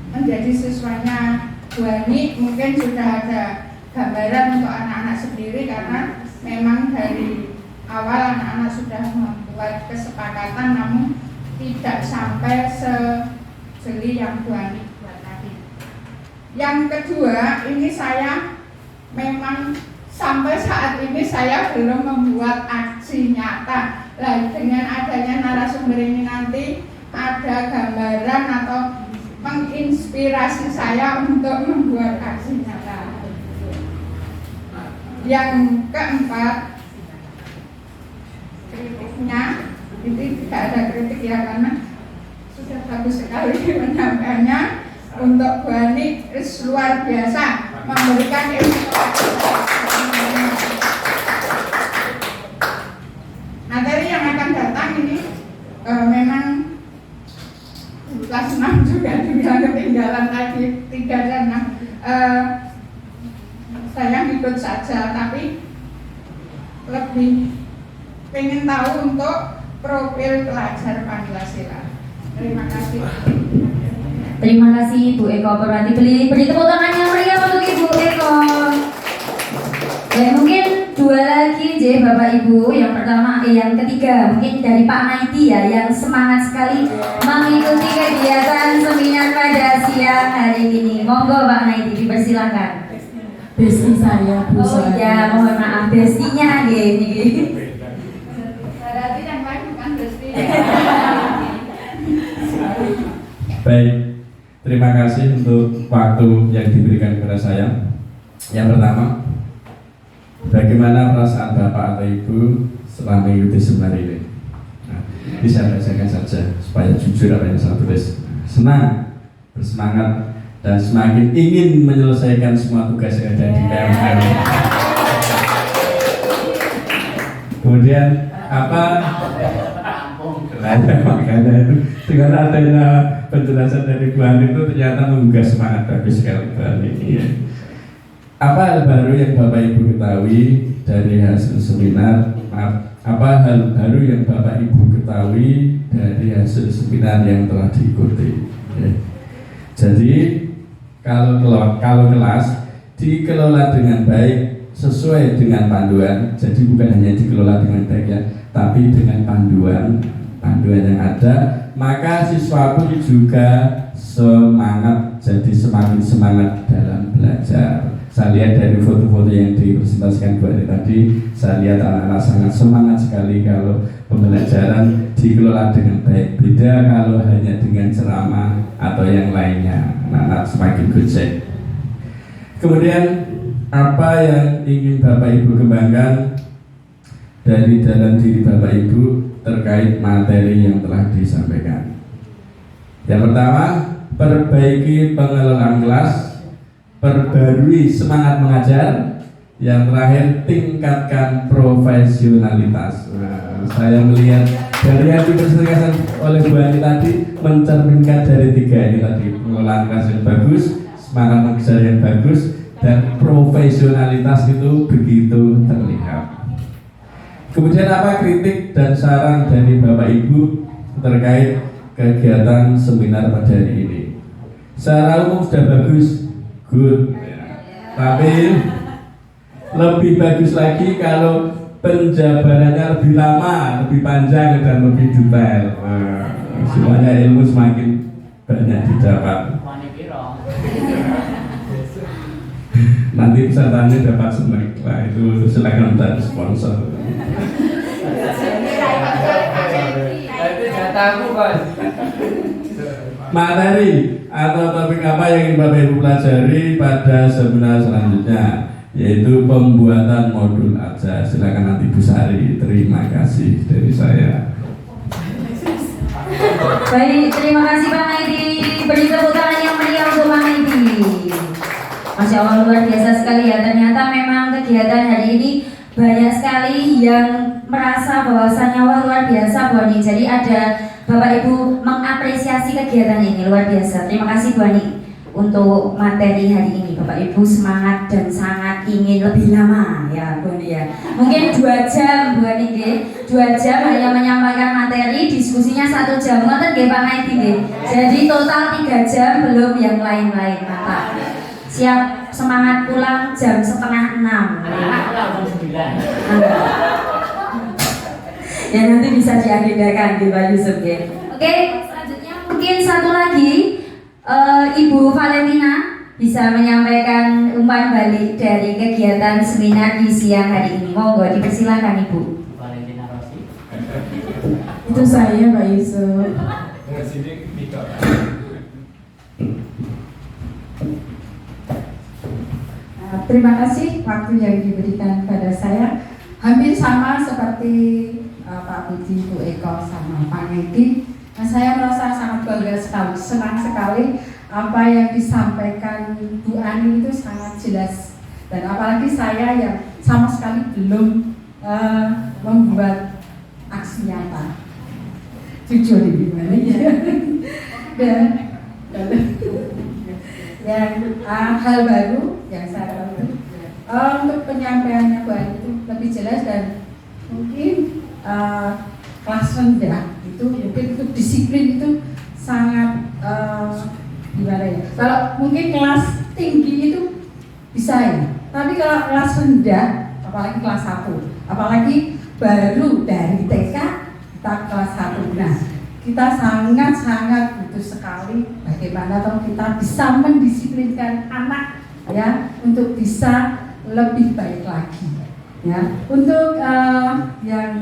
Speaker 12: menjadi siswanya Bu Ani, mungkin sudah ada gambaran untuk anak-anak sendiri karena memang dari awal anak-anak sudah membuat kesepakatan, namun tidak sampai sejeli yang Bu Ani buat tadi. Yang kedua, ini saya memang sampai saat ini saya belum membuat aksi nyata. Lah, dengan adanya narasumber ini nanti ada gambaran atau menginspirasi saya untuk membuat aksi nyata. Yang keempat, kritiknya ini tidak ada kritik ya, karena sudah bagus sekali menyampaikannya. Untuk Bu Ani luar biasa memberikan ilmu. Materi yang akan datang ini memang kelas 6 juga dibilang ketinggalan tadi 3 dan 6. Saya ikut saja, tapi lebih pengen tahu untuk profil pelajar Pancasila. Terima kasih.
Speaker 1: Terima kasih Bu Eko Purwati. Beri tepuk tangan yang meriah untuk Ibu Eko. Dan mungkin dua lagi Bapak Ibu. Yang pertama, yang ketiga mungkin dari Pak Naidi ya, yang semangat sekali mengikuti kegiatan seminar pada siang hari ini. Monggo Pak Naidi, dipersilakan.
Speaker 5: Besti saya, Bu.
Speaker 1: Oh iya, mohon maaf, bestinya ini.
Speaker 12: Berarti yang lain bukan besti.
Speaker 10: Baik, terima kasih untuk waktu yang diberikan kepada saya. Yang pertama, bagaimana perasaan Bapak atau Ibu setelah mengikuti seminar ini? Nah, ini saya bacakan saja supaya jujur apa yang saya tulis. Senang, bersemangat, dan semakin ingin menyelesaikan semua tugas yang ada di KMR. Kemudian apa? Makanya itu dengan adanya penjelasan dari Bu Ani itu ternyata menggugah semangat bagus sekali Bu Ani. Ya. Apa hal baru yang Bapak Ibu ketahui dari hasil seminar? Apa hal baru yang Bapak Ibu ketahui dari hasil seminar yang telah diikuti? Ya. Jadi kalau kelas dikelola dengan baik sesuai dengan panduan, jadi bukan hanya dikelola dengan baik ya, tapi dengan panduan yang ada, maka siswa pun juga semangat, jadi semakin semangat dalam belajar. Saya lihat dari foto-foto yang dipresentasikan Bu Ani tadi, saya lihat anak-anak sangat semangat sekali kalau pembelajaran dikelola dengan baik. Beda kalau hanya dengan ceramah atau yang lainnya, anak-anak semakin gojek. Kemudian apa yang ingin Bapak Ibu kembangkan dari dalam diri Bapak Ibu terkait materi yang telah disampaikan? Yang pertama, perbaiki pengelolaan kelas, perbarui semangat mengajar. Yang terakhir, tingkatkan profesionalitas. Nah, saya melihat dari yang dipresentasikan oleh Bu Ani tadi mencerminkan dari 3 ini tadi, pengelolaan kelas yang bagus, semangat mengajar yang bagus, dan profesionalitas itu begitu terlihat. Kemudian apa kritik dan saran dari Bapak Ibu terkait kegiatan seminar pada hari ini? Secara umum sudah bagus, good. Tapi lebih bagus lagi kalau penjabarannya lebih lama, lebih panjang dan lebih detail. Semuanya ilmu semakin banyak didapat. Nanti pesertanya dapat snack lah, itu silakan dari sponsor. Materi atau topik apa yang ingin Bapak Ibu pelajari pada seminar selanjutnya, yaitu pembuatan modul aja. Silakan nanti Bu Sari. Terima kasih dari saya.
Speaker 1: Baik, terima kasih Pak Naidi. Beri tepuk tangan yang meriah untuk Pak Naidi. Masya Allah, luar biasa sekali ya. Ternyata memang kegiatan hari ini banyak sekali yang merasa bahwasannya wah luar biasa Bu Ani. Jadi ada Bapak Ibu mengapresiasi kegiatan ini, luar biasa. Terima kasih Bu Ani untuk materi hari ini. Bapak Ibu semangat dan sangat ingin lebih lama ya Bu Ani ya. Mungkin 2 jam Bu Ani nggih. 2 jam hanya menyampaikan materi, diskusinya 1 jam. Ngoten nggih Pak Naidi nggih. Jadi total 3 jam belum yang lain-lain. Mantap. Siap semangat pulang jam 5:30. Ya nanti bisa diagendakan di Pak Yusuf ya. Oke, selanjutnya mungkin satu lagi Ibu Valentina bisa menyampaikan umpan balik dari kegiatan seminar di siang hari ini. Monggo dipersilakan Ibu.
Speaker 6: Valentina Rossi.
Speaker 9: Itu saya Pak Yusuf.
Speaker 12: Terima kasih waktu yang diberikan pada saya. Hampir sama seperti Pak Budi, Bu Eko, sama Pak Nedi. Nah, saya merasa sangat bangga sekali, senang sekali apa yang disampaikan Bu Ani itu sangat jelas. Dan apalagi saya yang sama sekali belum membuat aksi nyata. Jujur ini gimana ya. Dan hal baru yang saya tahu untuk penyampaiannya Bu Ani itu lebih jelas dan mungkin kelas rendah itu mungkin untuk disiplin itu sangat gimana ya, kalau mungkin kelas tinggi itu bisa ya, tapi kalau kelas rendah apalagi kelas 1 apalagi baru dari TK kita kelas 1, nah kita sangat butuh sekali bagaimana kalau kita bisa mendisiplinkan anak ya untuk bisa lebih baik lagi ya. Untuk yang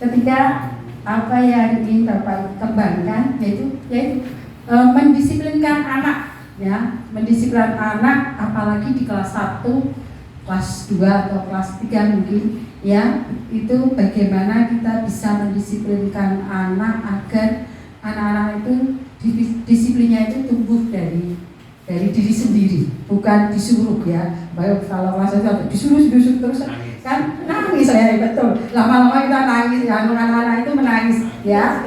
Speaker 12: ketiga apa yang ingin Bapak kembangkan yaitu mendisiplinkan anak ya, mendisiplinkan anak apalagi di kelas 1, kelas 2 atau kelas 3 mungkin ya, itu bagaimana kita bisa mendisiplinkan anak agar anak-anak itu disiplinnya itu tumbuh dari diri sendiri, bukan disuruh ya. Baik kalau kelas 1 disuruh terus kan nangis ya, betul. Lama-lama kita nangis, ya, anak-anak itu menangis ya.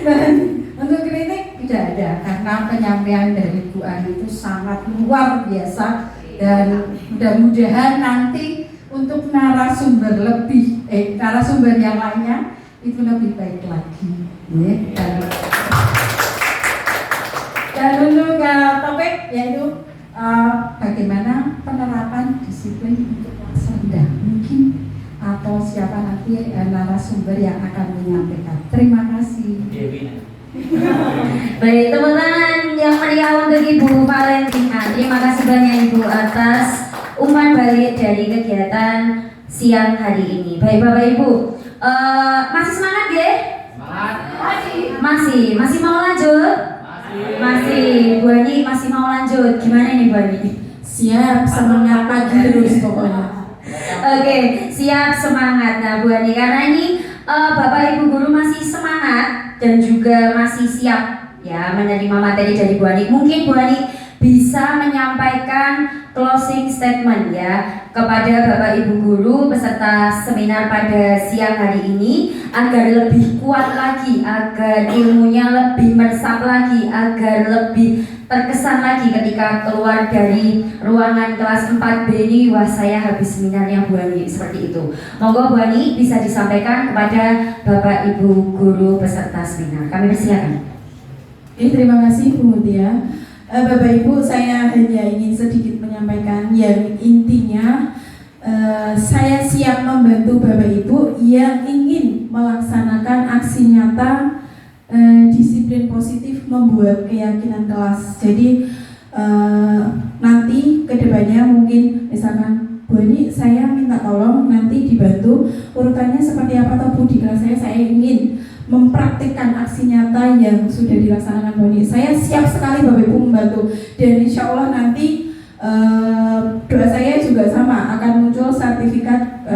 Speaker 12: Dan untuk kritik tidak ada karena penyampaian dari Bu Ani itu sangat luar biasa dan mudah-mudahan nanti untuk narasumber yang lainnya itu lebih baik lagi ya. Dan untuk topik yaitu bagaimana penerapan disiplin untuk kelas rendah mungkin atau siapa nanti narasumber yang akan menyampaikan. Terima kasih.
Speaker 1: Baik, tepuk tangan yang meriah untuk Ibu Valentina. Terima kasih banyak Ibu atas umpan balik dari kegiatan siang hari ini. Baik Bapak Ibu, masih semangat ya? Masih mau lanjut? Masih. Bu Ani masih mau lanjut. Gimana nih Bu Ani?
Speaker 9: Siap, semangat pagi terus pokoknya.
Speaker 1: Oke, siap semangat. Nah Bu Ani, karena ini Bapak Ibu guru masih semangat dan juga masih siap ya menerima materi dari Bu Ani. Mungkin Bu Ani bisa menyampaikan closing statement ya kepada Bapak Ibu guru peserta seminar pada siang hari ini agar lebih kuat lagi, agar ilmunya lebih meresap lagi, agar lebih terkesan lagi ketika keluar dari ruangan kelas 4B ini. Wah, saya habis seminarnya Bu Ani, seperti itu. Monggo Bu Ani bisa disampaikan kepada Bapak Ibu guru peserta seminar. Kami persilakan.
Speaker 9: Terima kasih Bu Mutia. Bapak Ibu, saya hanya ingin sedikit menyampaikan yang intinya saya siap membantu Bapak Ibu yang ingin melaksanakan aksi nyata disiplin positif membuat keyakinan kelas. Jadi nanti kedepannya mungkin misalkan Bu Ani, saya minta tolong nanti dibantu urutannya seperti apa atau Bu di kelas saya ingin mempraktikkan aksi nyata yang sudah dilaksanakan Bu Ani. Saya siap sekali Bapak Ibu membantu dan insya Allah nanti doa saya juga sama akan muncul sertifikat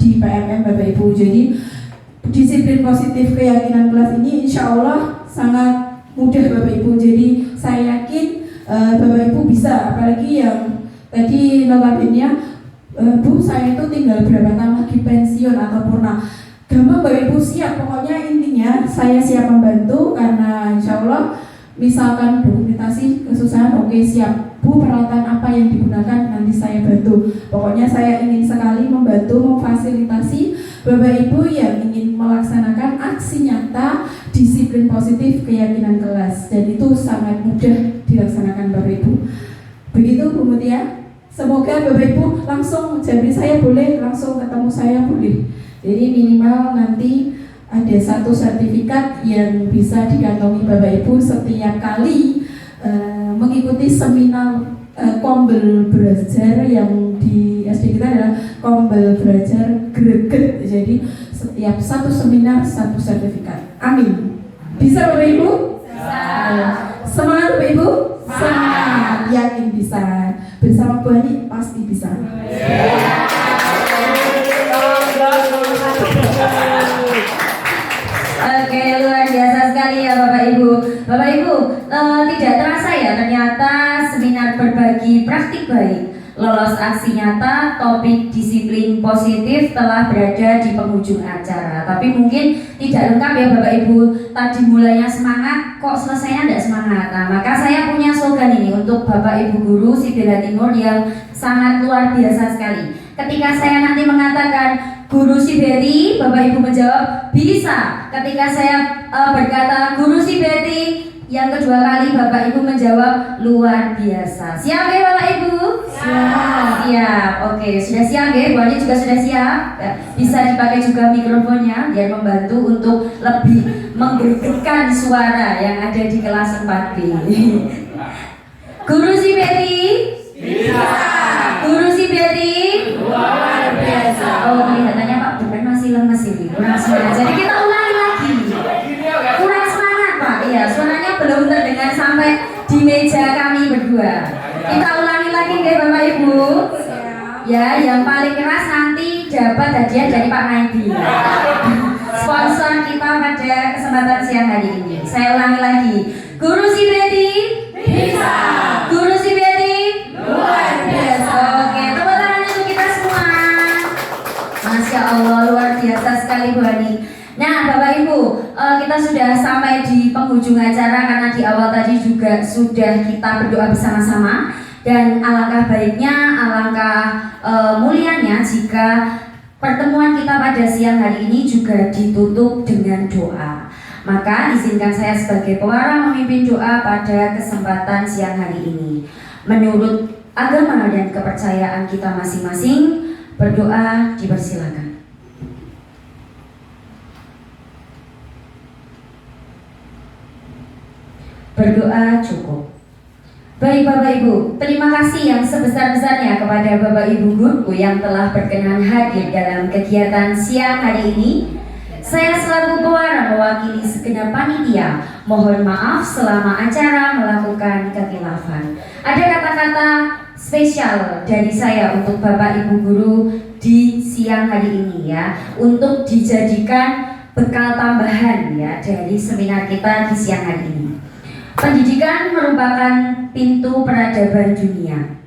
Speaker 9: di PMM Bapak Ibu. Jadi disiplin positif keyakinan kelas ini insya Allah sangat mudah Bapak Ibu. Jadi saya yakin Bapak Ibu bisa, apalagi yang tadi notabene Bu saya itu tinggal berapa tahun lagi pensiun atau purna. Gampang Bapak Ibu, siap, pokoknya intinya saya siap membantu karena insya Allah misalkan dokumentasi kesusahan, oke siap Bu, peralatan apa yang digunakan nanti saya bantu. Pokoknya saya ingin sekali membantu, memfasilitasi Bapak Ibu yang ingin melaksanakan aksi nyata disiplin positif keyakinan kelas, dan itu sangat mudah dilaksanakan Bapak Ibu. Begitu Bu Mutia, Semoga Bapak Ibu langsung jadi saya boleh, langsung ketemu saya boleh. Jadi minimal nanti ada satu sertifikat yang bisa dikantongi Bapak Ibu setiap kali mengikuti seminar Kombel Belajar yang di SD kita adalah Kombel Belajar Greget. Jadi setiap satu seminar satu sertifikat. Amin. Bisa Bapak Ibu? Bisa. Semangat Bapak Ibu? Semangat. Yakin bisa. Bersama Bu Ani pasti bisa.
Speaker 1: Oke, luar biasa sekali ya Bapak Ibu. Bapak Ibu, tidak terasa ya ternyata seminar berbagi praktik baik lolos aksi nyata topik disiplin positif telah berada di penghujung acara. Tapi mungkin tidak lengkap ya Bapak Ibu. Tadi mulainya semangat, kok selesainya tidak semangat. Nah, maka saya punya slogan ini untuk Bapak Ibu guru Sibila Timur yang sangat luar biasa sekali. Ketika saya nanti mengatakan Guru si Betty, Bapak Ibu menjawab bisa. Ketika saya berkata Guru si Betty, yang kedua kali Bapak Ibu menjawab luar biasa. Siap ya Bapak Ibu? Siap. Siap. Oke, sudah siap ya? Bu Ani juga sudah siap. Bisa dipakai juga mikrofonnya biar membantu untuk lebih menggerakkan suara yang ada di kelas 4B. Guru si Betty? Bisa. Guru si Betty? Luar biasa. Oh, kelihatannya Pak Bukan masih lemes ini, kurang semangat. Jadi kita ulangi lagi. Kurang semangat Pak. Iya, suaranya belum terdengar sampai di meja kami berdua. Kita ulangi lagi ya Bapak Ibu. Ya, yang paling keras nanti dapat hadiah dari Pak Naidi. Sponsor kita pada kesempatan siang hari ini. Saya ulangi lagi. Guru si Betty? Bisa. Guru si Betty? Luar biasa. Oke, tepuk tangan untuk kita semua. Masya Allah, luar biasa sekali Bu Ani. Nah Bapak Ibu, kita sudah sampai di penghujung acara karena di awal tadi juga sudah kita berdoa bersama-sama. Dan alangkah baiknya, alangkah mulianya jika pertemuan kita pada siang hari ini juga ditutup dengan doa. Maka izinkan saya sebagai pewarta memimpin doa pada kesempatan siang hari ini. Menurut agama dan kepercayaan kita masing-masing, berdoa dipersilakan. Berdoa cukup. Baik Bapak Ibu, terima kasih yang sebesar-besarnya kepada Bapak Ibu guruku yang telah berkenan hadir dalam kegiatan siang hari ini. Saya selaku pewarta mewakili segenap panitia, mohon maaf selama acara melakukan kekhilafan. Ada kata-kata spesial dari saya untuk Bapak Ibu guru di siang hari ini ya, untuk dijadikan bekal tambahan ya dari seminar kita di siang hari ini. Pendidikan merupakan pintu peradaban dunia.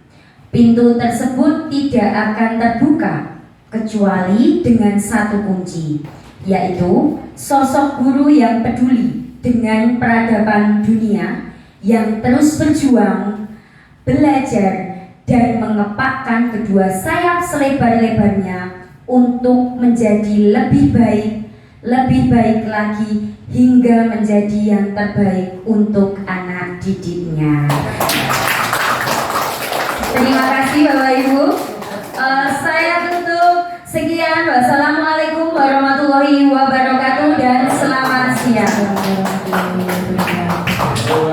Speaker 1: Pintu tersebut tidak akan terbuka kecuali dengan satu kunci, yaitu sosok guru yang peduli dengan peradaban dunia, yang terus berjuang, belajar, dan mengepakkan kedua sayap selebar-lebarnya untuk menjadi lebih baik lagi, hingga menjadi yang terbaik untuk anak didiknya. Terima kasih Bapak Ibu. Saya tutup sekian. Wassalamualaikum warahmatullahi wabarakatuh dan selamat siang.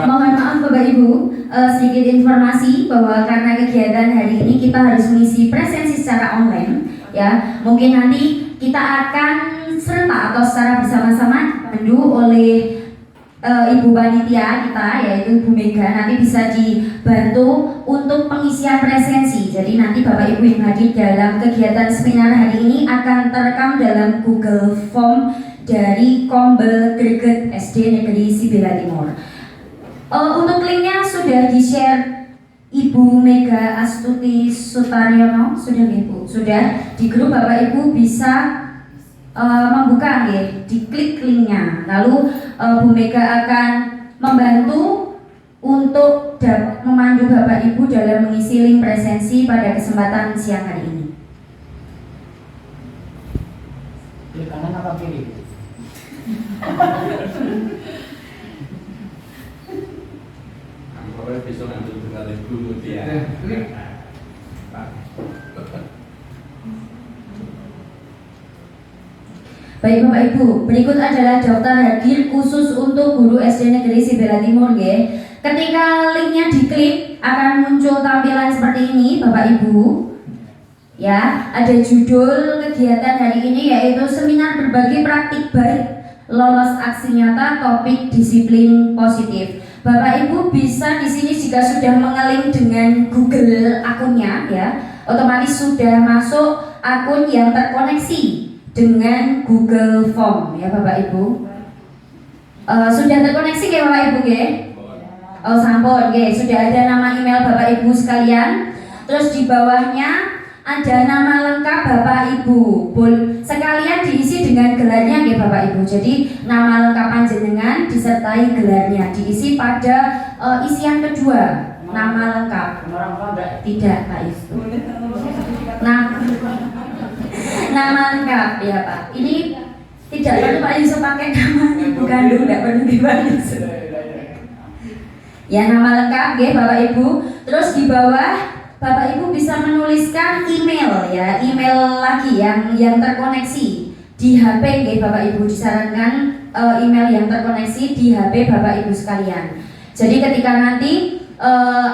Speaker 1: Mohon maaf Bapak Ibu, sedikit informasi bahwa karena kegiatan hari ini kita harus mengisi presensi secara online ya. Mungkin nanti kita akan serentak atau secara bersama-sama dipandu oleh Ibu Panitia kita, yaitu Bu Mega. Nanti bisa dibantu untuk pengisian presensi. Jadi nanti Bapak Ibu yang hadir dalam kegiatan seminar hari ini akan terekam dalam Google Form dari Kombel Greget SD Negeri Sibila Timur. Untuk linknya sudah di-share Ibu Mega Astuti Sutaryono, sudah Ibu? Sudah di grup. Bapak Ibu bisa membuka ya, diklik linknya. Lalu Bu Mega akan membantu untuk memandu Bapak Ibu dalam mengisi link presensi pada kesempatan siang hari ini.
Speaker 6: Klik kanan apa kiri?
Speaker 10: Besok ambil bekal ibu ya.
Speaker 1: Baik Bapak Ibu, berikut adalah daftar hadir khusus untuk guru SD Negeri Sibela Timur nggih. Ketika linknya diklik akan muncul tampilan seperti ini Bapak Ibu. Ya, ada judul kegiatan hari ini yaitu seminar berbagi praktik baik lolos aksi nyata topik disiplin positif. Bapak Ibu bisa di sini jika sudah mengelink dengan Google akunnya ya, otomatis sudah masuk akun yang terkoneksi dengan Google Form ya Bapak Ibu. Sudah terkoneksi ya Bapak Ibu ya? Oh sampun, sudah ada nama email Bapak Ibu sekalian. Terus di bawahnya ada nama lengkap Bapak Ibu. Sekalian diisi dengan gelarnya ya Bapak Ibu. Jadi nama lengkap panjenengan disertai gelarnya diisi pada isian kedua. Nama lengkap. Tidak Pak Ibu. Nama lengkap ya Pak. Ini tidak perlu Pak Yusuf pakai nama ibu kandung, tidak perlu di Pak Yusuf. Ya nama lengkap ya Bapak Ibu. Terus di bawah Bapak Ibu bisa menuliskan email ya, email lagi yang terkoneksi di HP ya Bapak Ibu. Disarankan email yang terkoneksi di HP Bapak Ibu sekalian. Jadi ketika nanti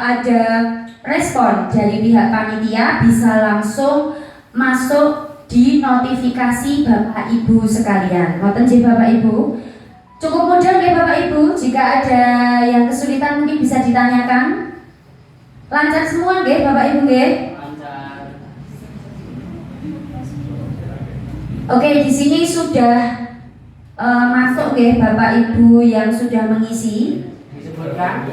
Speaker 1: ada respon dari pihak panitia bisa langsung masuk di notifikasi Bapak Ibu sekalian. Ngoten nggih Bapak Ibu. Cukup mudah nggih Bapak Ibu. Jika ada yang kesulitan mungkin bisa ditanyakan. Lancar semua nggih Bapak Ibu nggih? Lancar. Oke, di sini sudah masuk nggih Bapak Ibu yang sudah mengisi. Disebutkan.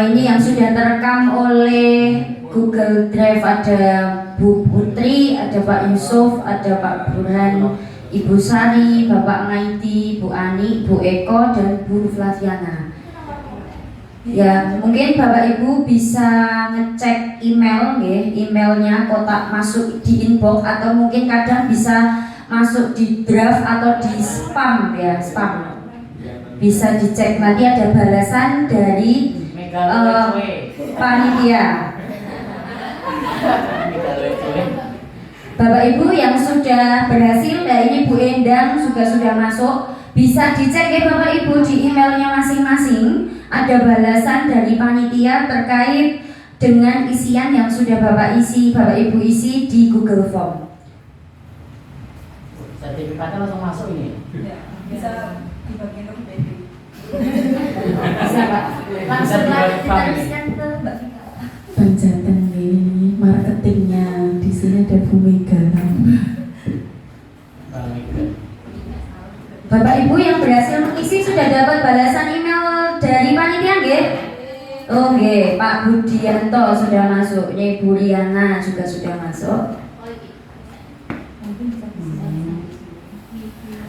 Speaker 1: Ini yang sudah terekam oleh Google Drive, ada Bu Putri, ada Pak Yusuf, ada Pak Burhan, Ibu Sari, Bapak Ngaiti, Bu Ani, Bu Eko, dan Bu Flaviana. Ya, mungkin Bapak Ibu bisa ngecek email, emailnya kotak masuk di inbox atau mungkin kadang bisa masuk di draft atau di spam ya, spam. Bisa dicek, nanti ada balasan dari panitia. Bapak Ibu yang sudah berhasil, ini Bu Endang juga sudah masuk, bisa dicek ya Bapak Ibu di emailnya masing-masing. Ada balasan dari panitia terkait dengan isian yang sudah Bapak Ibu isi di Google Form.
Speaker 6: Sertifikatnya langsung masuk ini?
Speaker 7: Bisa dibagiin ke BB.
Speaker 1: Bisa Pak. Langsung lagi kita isikan ke Mbak Vika.
Speaker 5: Penjaten ini marketingnya di sini ada Bu Mega.
Speaker 1: Bapak Ibu yang berhasil mengisi sudah dapat balasan email dari panitia nggih? Oke, Pak Budianto sudah masuk, Ibu Riana juga sudah masuk.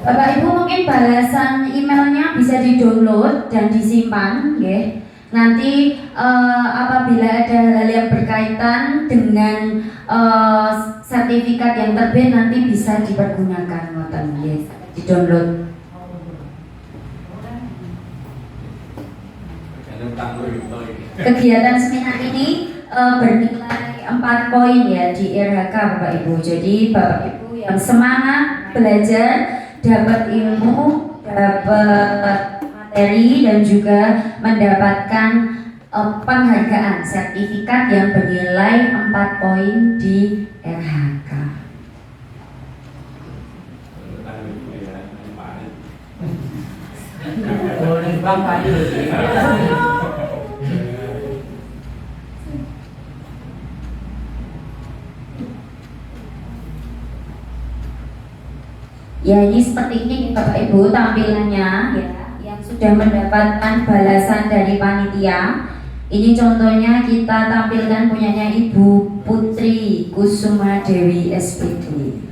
Speaker 1: Bapak Ibu mungkin balasan emailnya bisa di-download dan disimpan nggih. Nanti apabila ada hal yang berkaitan dengan sertifikat yang terbit nanti bisa dipergunakan ngoten nggih, di-download. Kegiatan seminar ini bernilai 4 poin ya di RHK Bapak Ibu. Jadi Bapak Ibu yang semangat belajar, dapat ilmu, dapat materi dan juga mendapatkan penghargaan sertifikat yang bernilai 4 poin di RHK. Ya ini seperti ini Bapak Ibu tampilannya ya, yang sudah mendapatkan balasan dari panitia. Ini contohnya kita tampilkan punyanya Ibu Putri Kusuma Dewi SPD.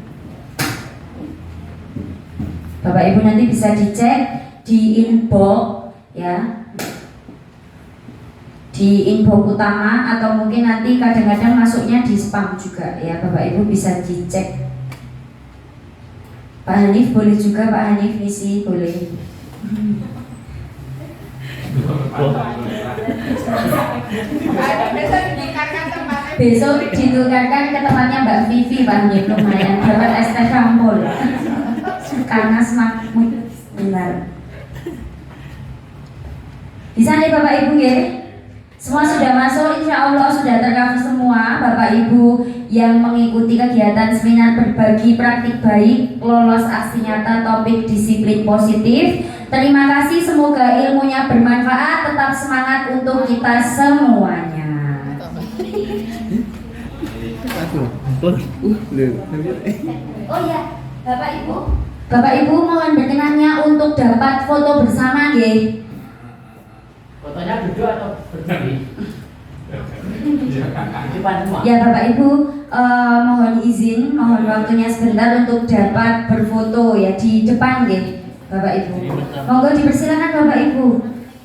Speaker 1: Bapak Ibu nanti bisa dicek di inbox ya, di inbox utama atau mungkin nanti kadang-kadang masuknya di spam juga ya. Bapak Ibu bisa dicek. Pak Hanif boleh juga, Pak Hanif ngisi boleh. Besok ditukarkan ke tempatnya Mbak Vivi, Pak Hanif lumayan dapat es teh campur. karena semakin benar. Bisa nih Bapak Ibu nggih? Semua sudah masuk, insya Allah sudah tercover semua Bapak Ibu yang mengikuti kegiatan seminar berbagi praktik baik lolos aksi nyata topik disiplin positif. Terima kasih, semoga ilmunya bermanfaat, tetap semangat untuk kita semuanya. Oh ya, Bapak Ibu mohon berkenannya untuk dapat foto bersama nggih.
Speaker 6: Fotonya duduk atau berdiri?
Speaker 1: Ya Bapak Ibu, mohon izin, mohon waktunya sebentar untuk dapat berfoto ya di depan nggih Bapak Ibu. Monggo dipersilakan Bapak Ibu,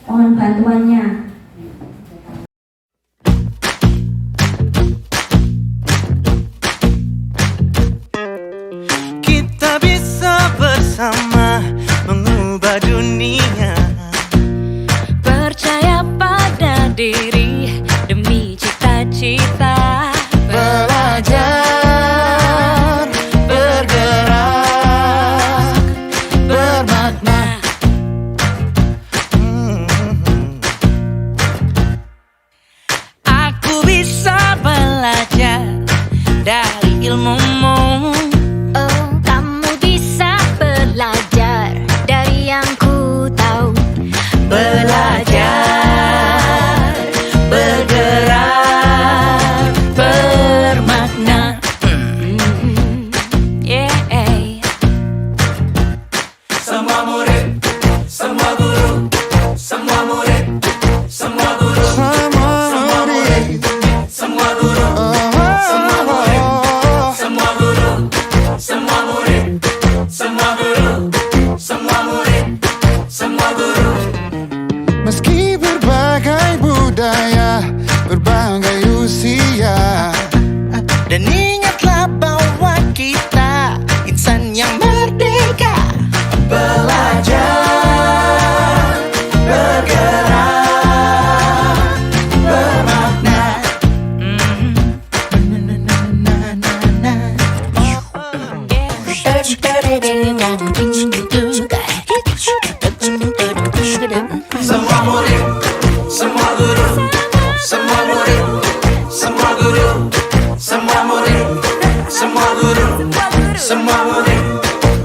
Speaker 1: mohon bantuannya.
Speaker 13: Kita bisa bersama mengubah dunia. Percaya pada diri demi cita-cita. Belajar, bergerak, bermakna. Aku bisa belajar dari ilmumu. Oh, kamu bisa belajar dari yang ku tahu. Belajar, bergerak, bermakna. Yeah.
Speaker 14: Semua murid, semua guru, semua murid, semua guru, semua murid, semua guru, semua murid, semua guru, semua murid, semua guru, semua murid, semua guru.
Speaker 13: Meski berbagai budaya, berbagai usia, dan ingatlah bahwa kita insan yang merdeka. Belajar, bergerak, bermakna.
Speaker 14: Semua murid, semua guru, semua murid, semua guru, semua murid, semua guru, semua murid,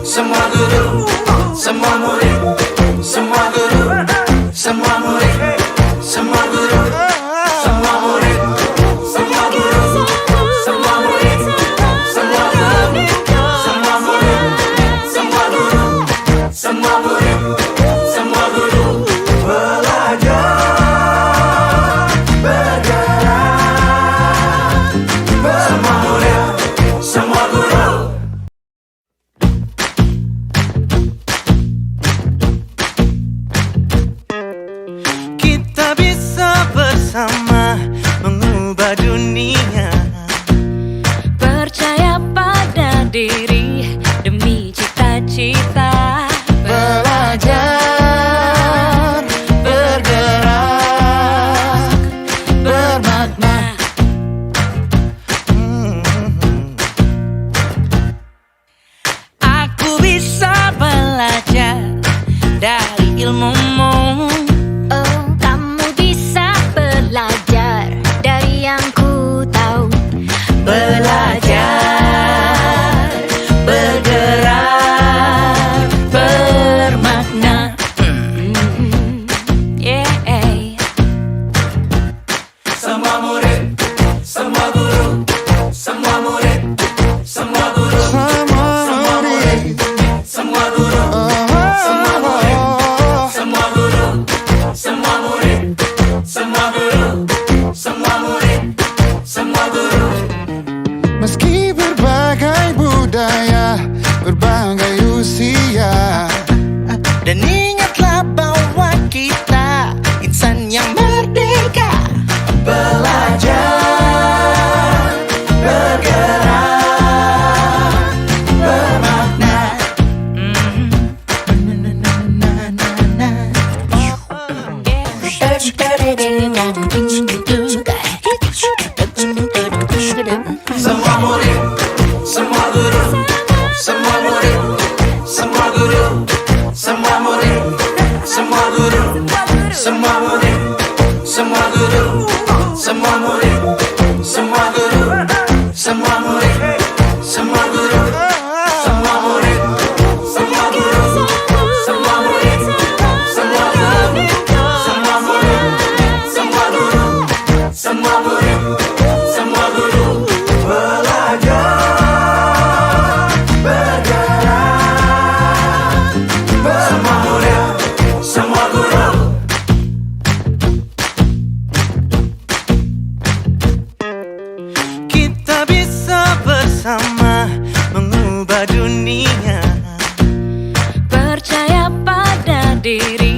Speaker 14: semua guru, semua murid, semua guru, semua murid, semua guru, semua murid, semua guru, semua murid, semua guru, semua murid, semua guru, semua murid, semua guru. Belajar, bergerak, semua murid, semua guru.
Speaker 13: Kita bisa bersama mengubah dunia. Percaya pada diri demi cita-cita. Belajar, bergerak, bermakna. Aku bisa belajar dari ilmumu. Oh, kamu bisa belajar dari yang ku tahu. Belajar, bergerak, bermakna. Yeah.
Speaker 14: Semua murid, semua guru, semua murid, semua guru, semua murid, semua guru, semua murid, semua guru, semua murid, semua guru, semua murid, semua guru.
Speaker 13: Meski berbagai budaya, berbagai usia, dan ingatlah bahwa kita insan yang merdeka. Belajar, bergerak, bermakna.
Speaker 14: Semua murid, semua guru, semua murid, semua semua guru, semua murid, semua guru, semua murid, semua guru, semua murid, semua guru, semua murid, semua guru, semua murid, semua guru, semua murid, semua guru, semua murid, semua guru. Belajar, bergerak, semua murid, semua guru. Kita bisa bersama mengubah dunia.
Speaker 15: Percaya pada diri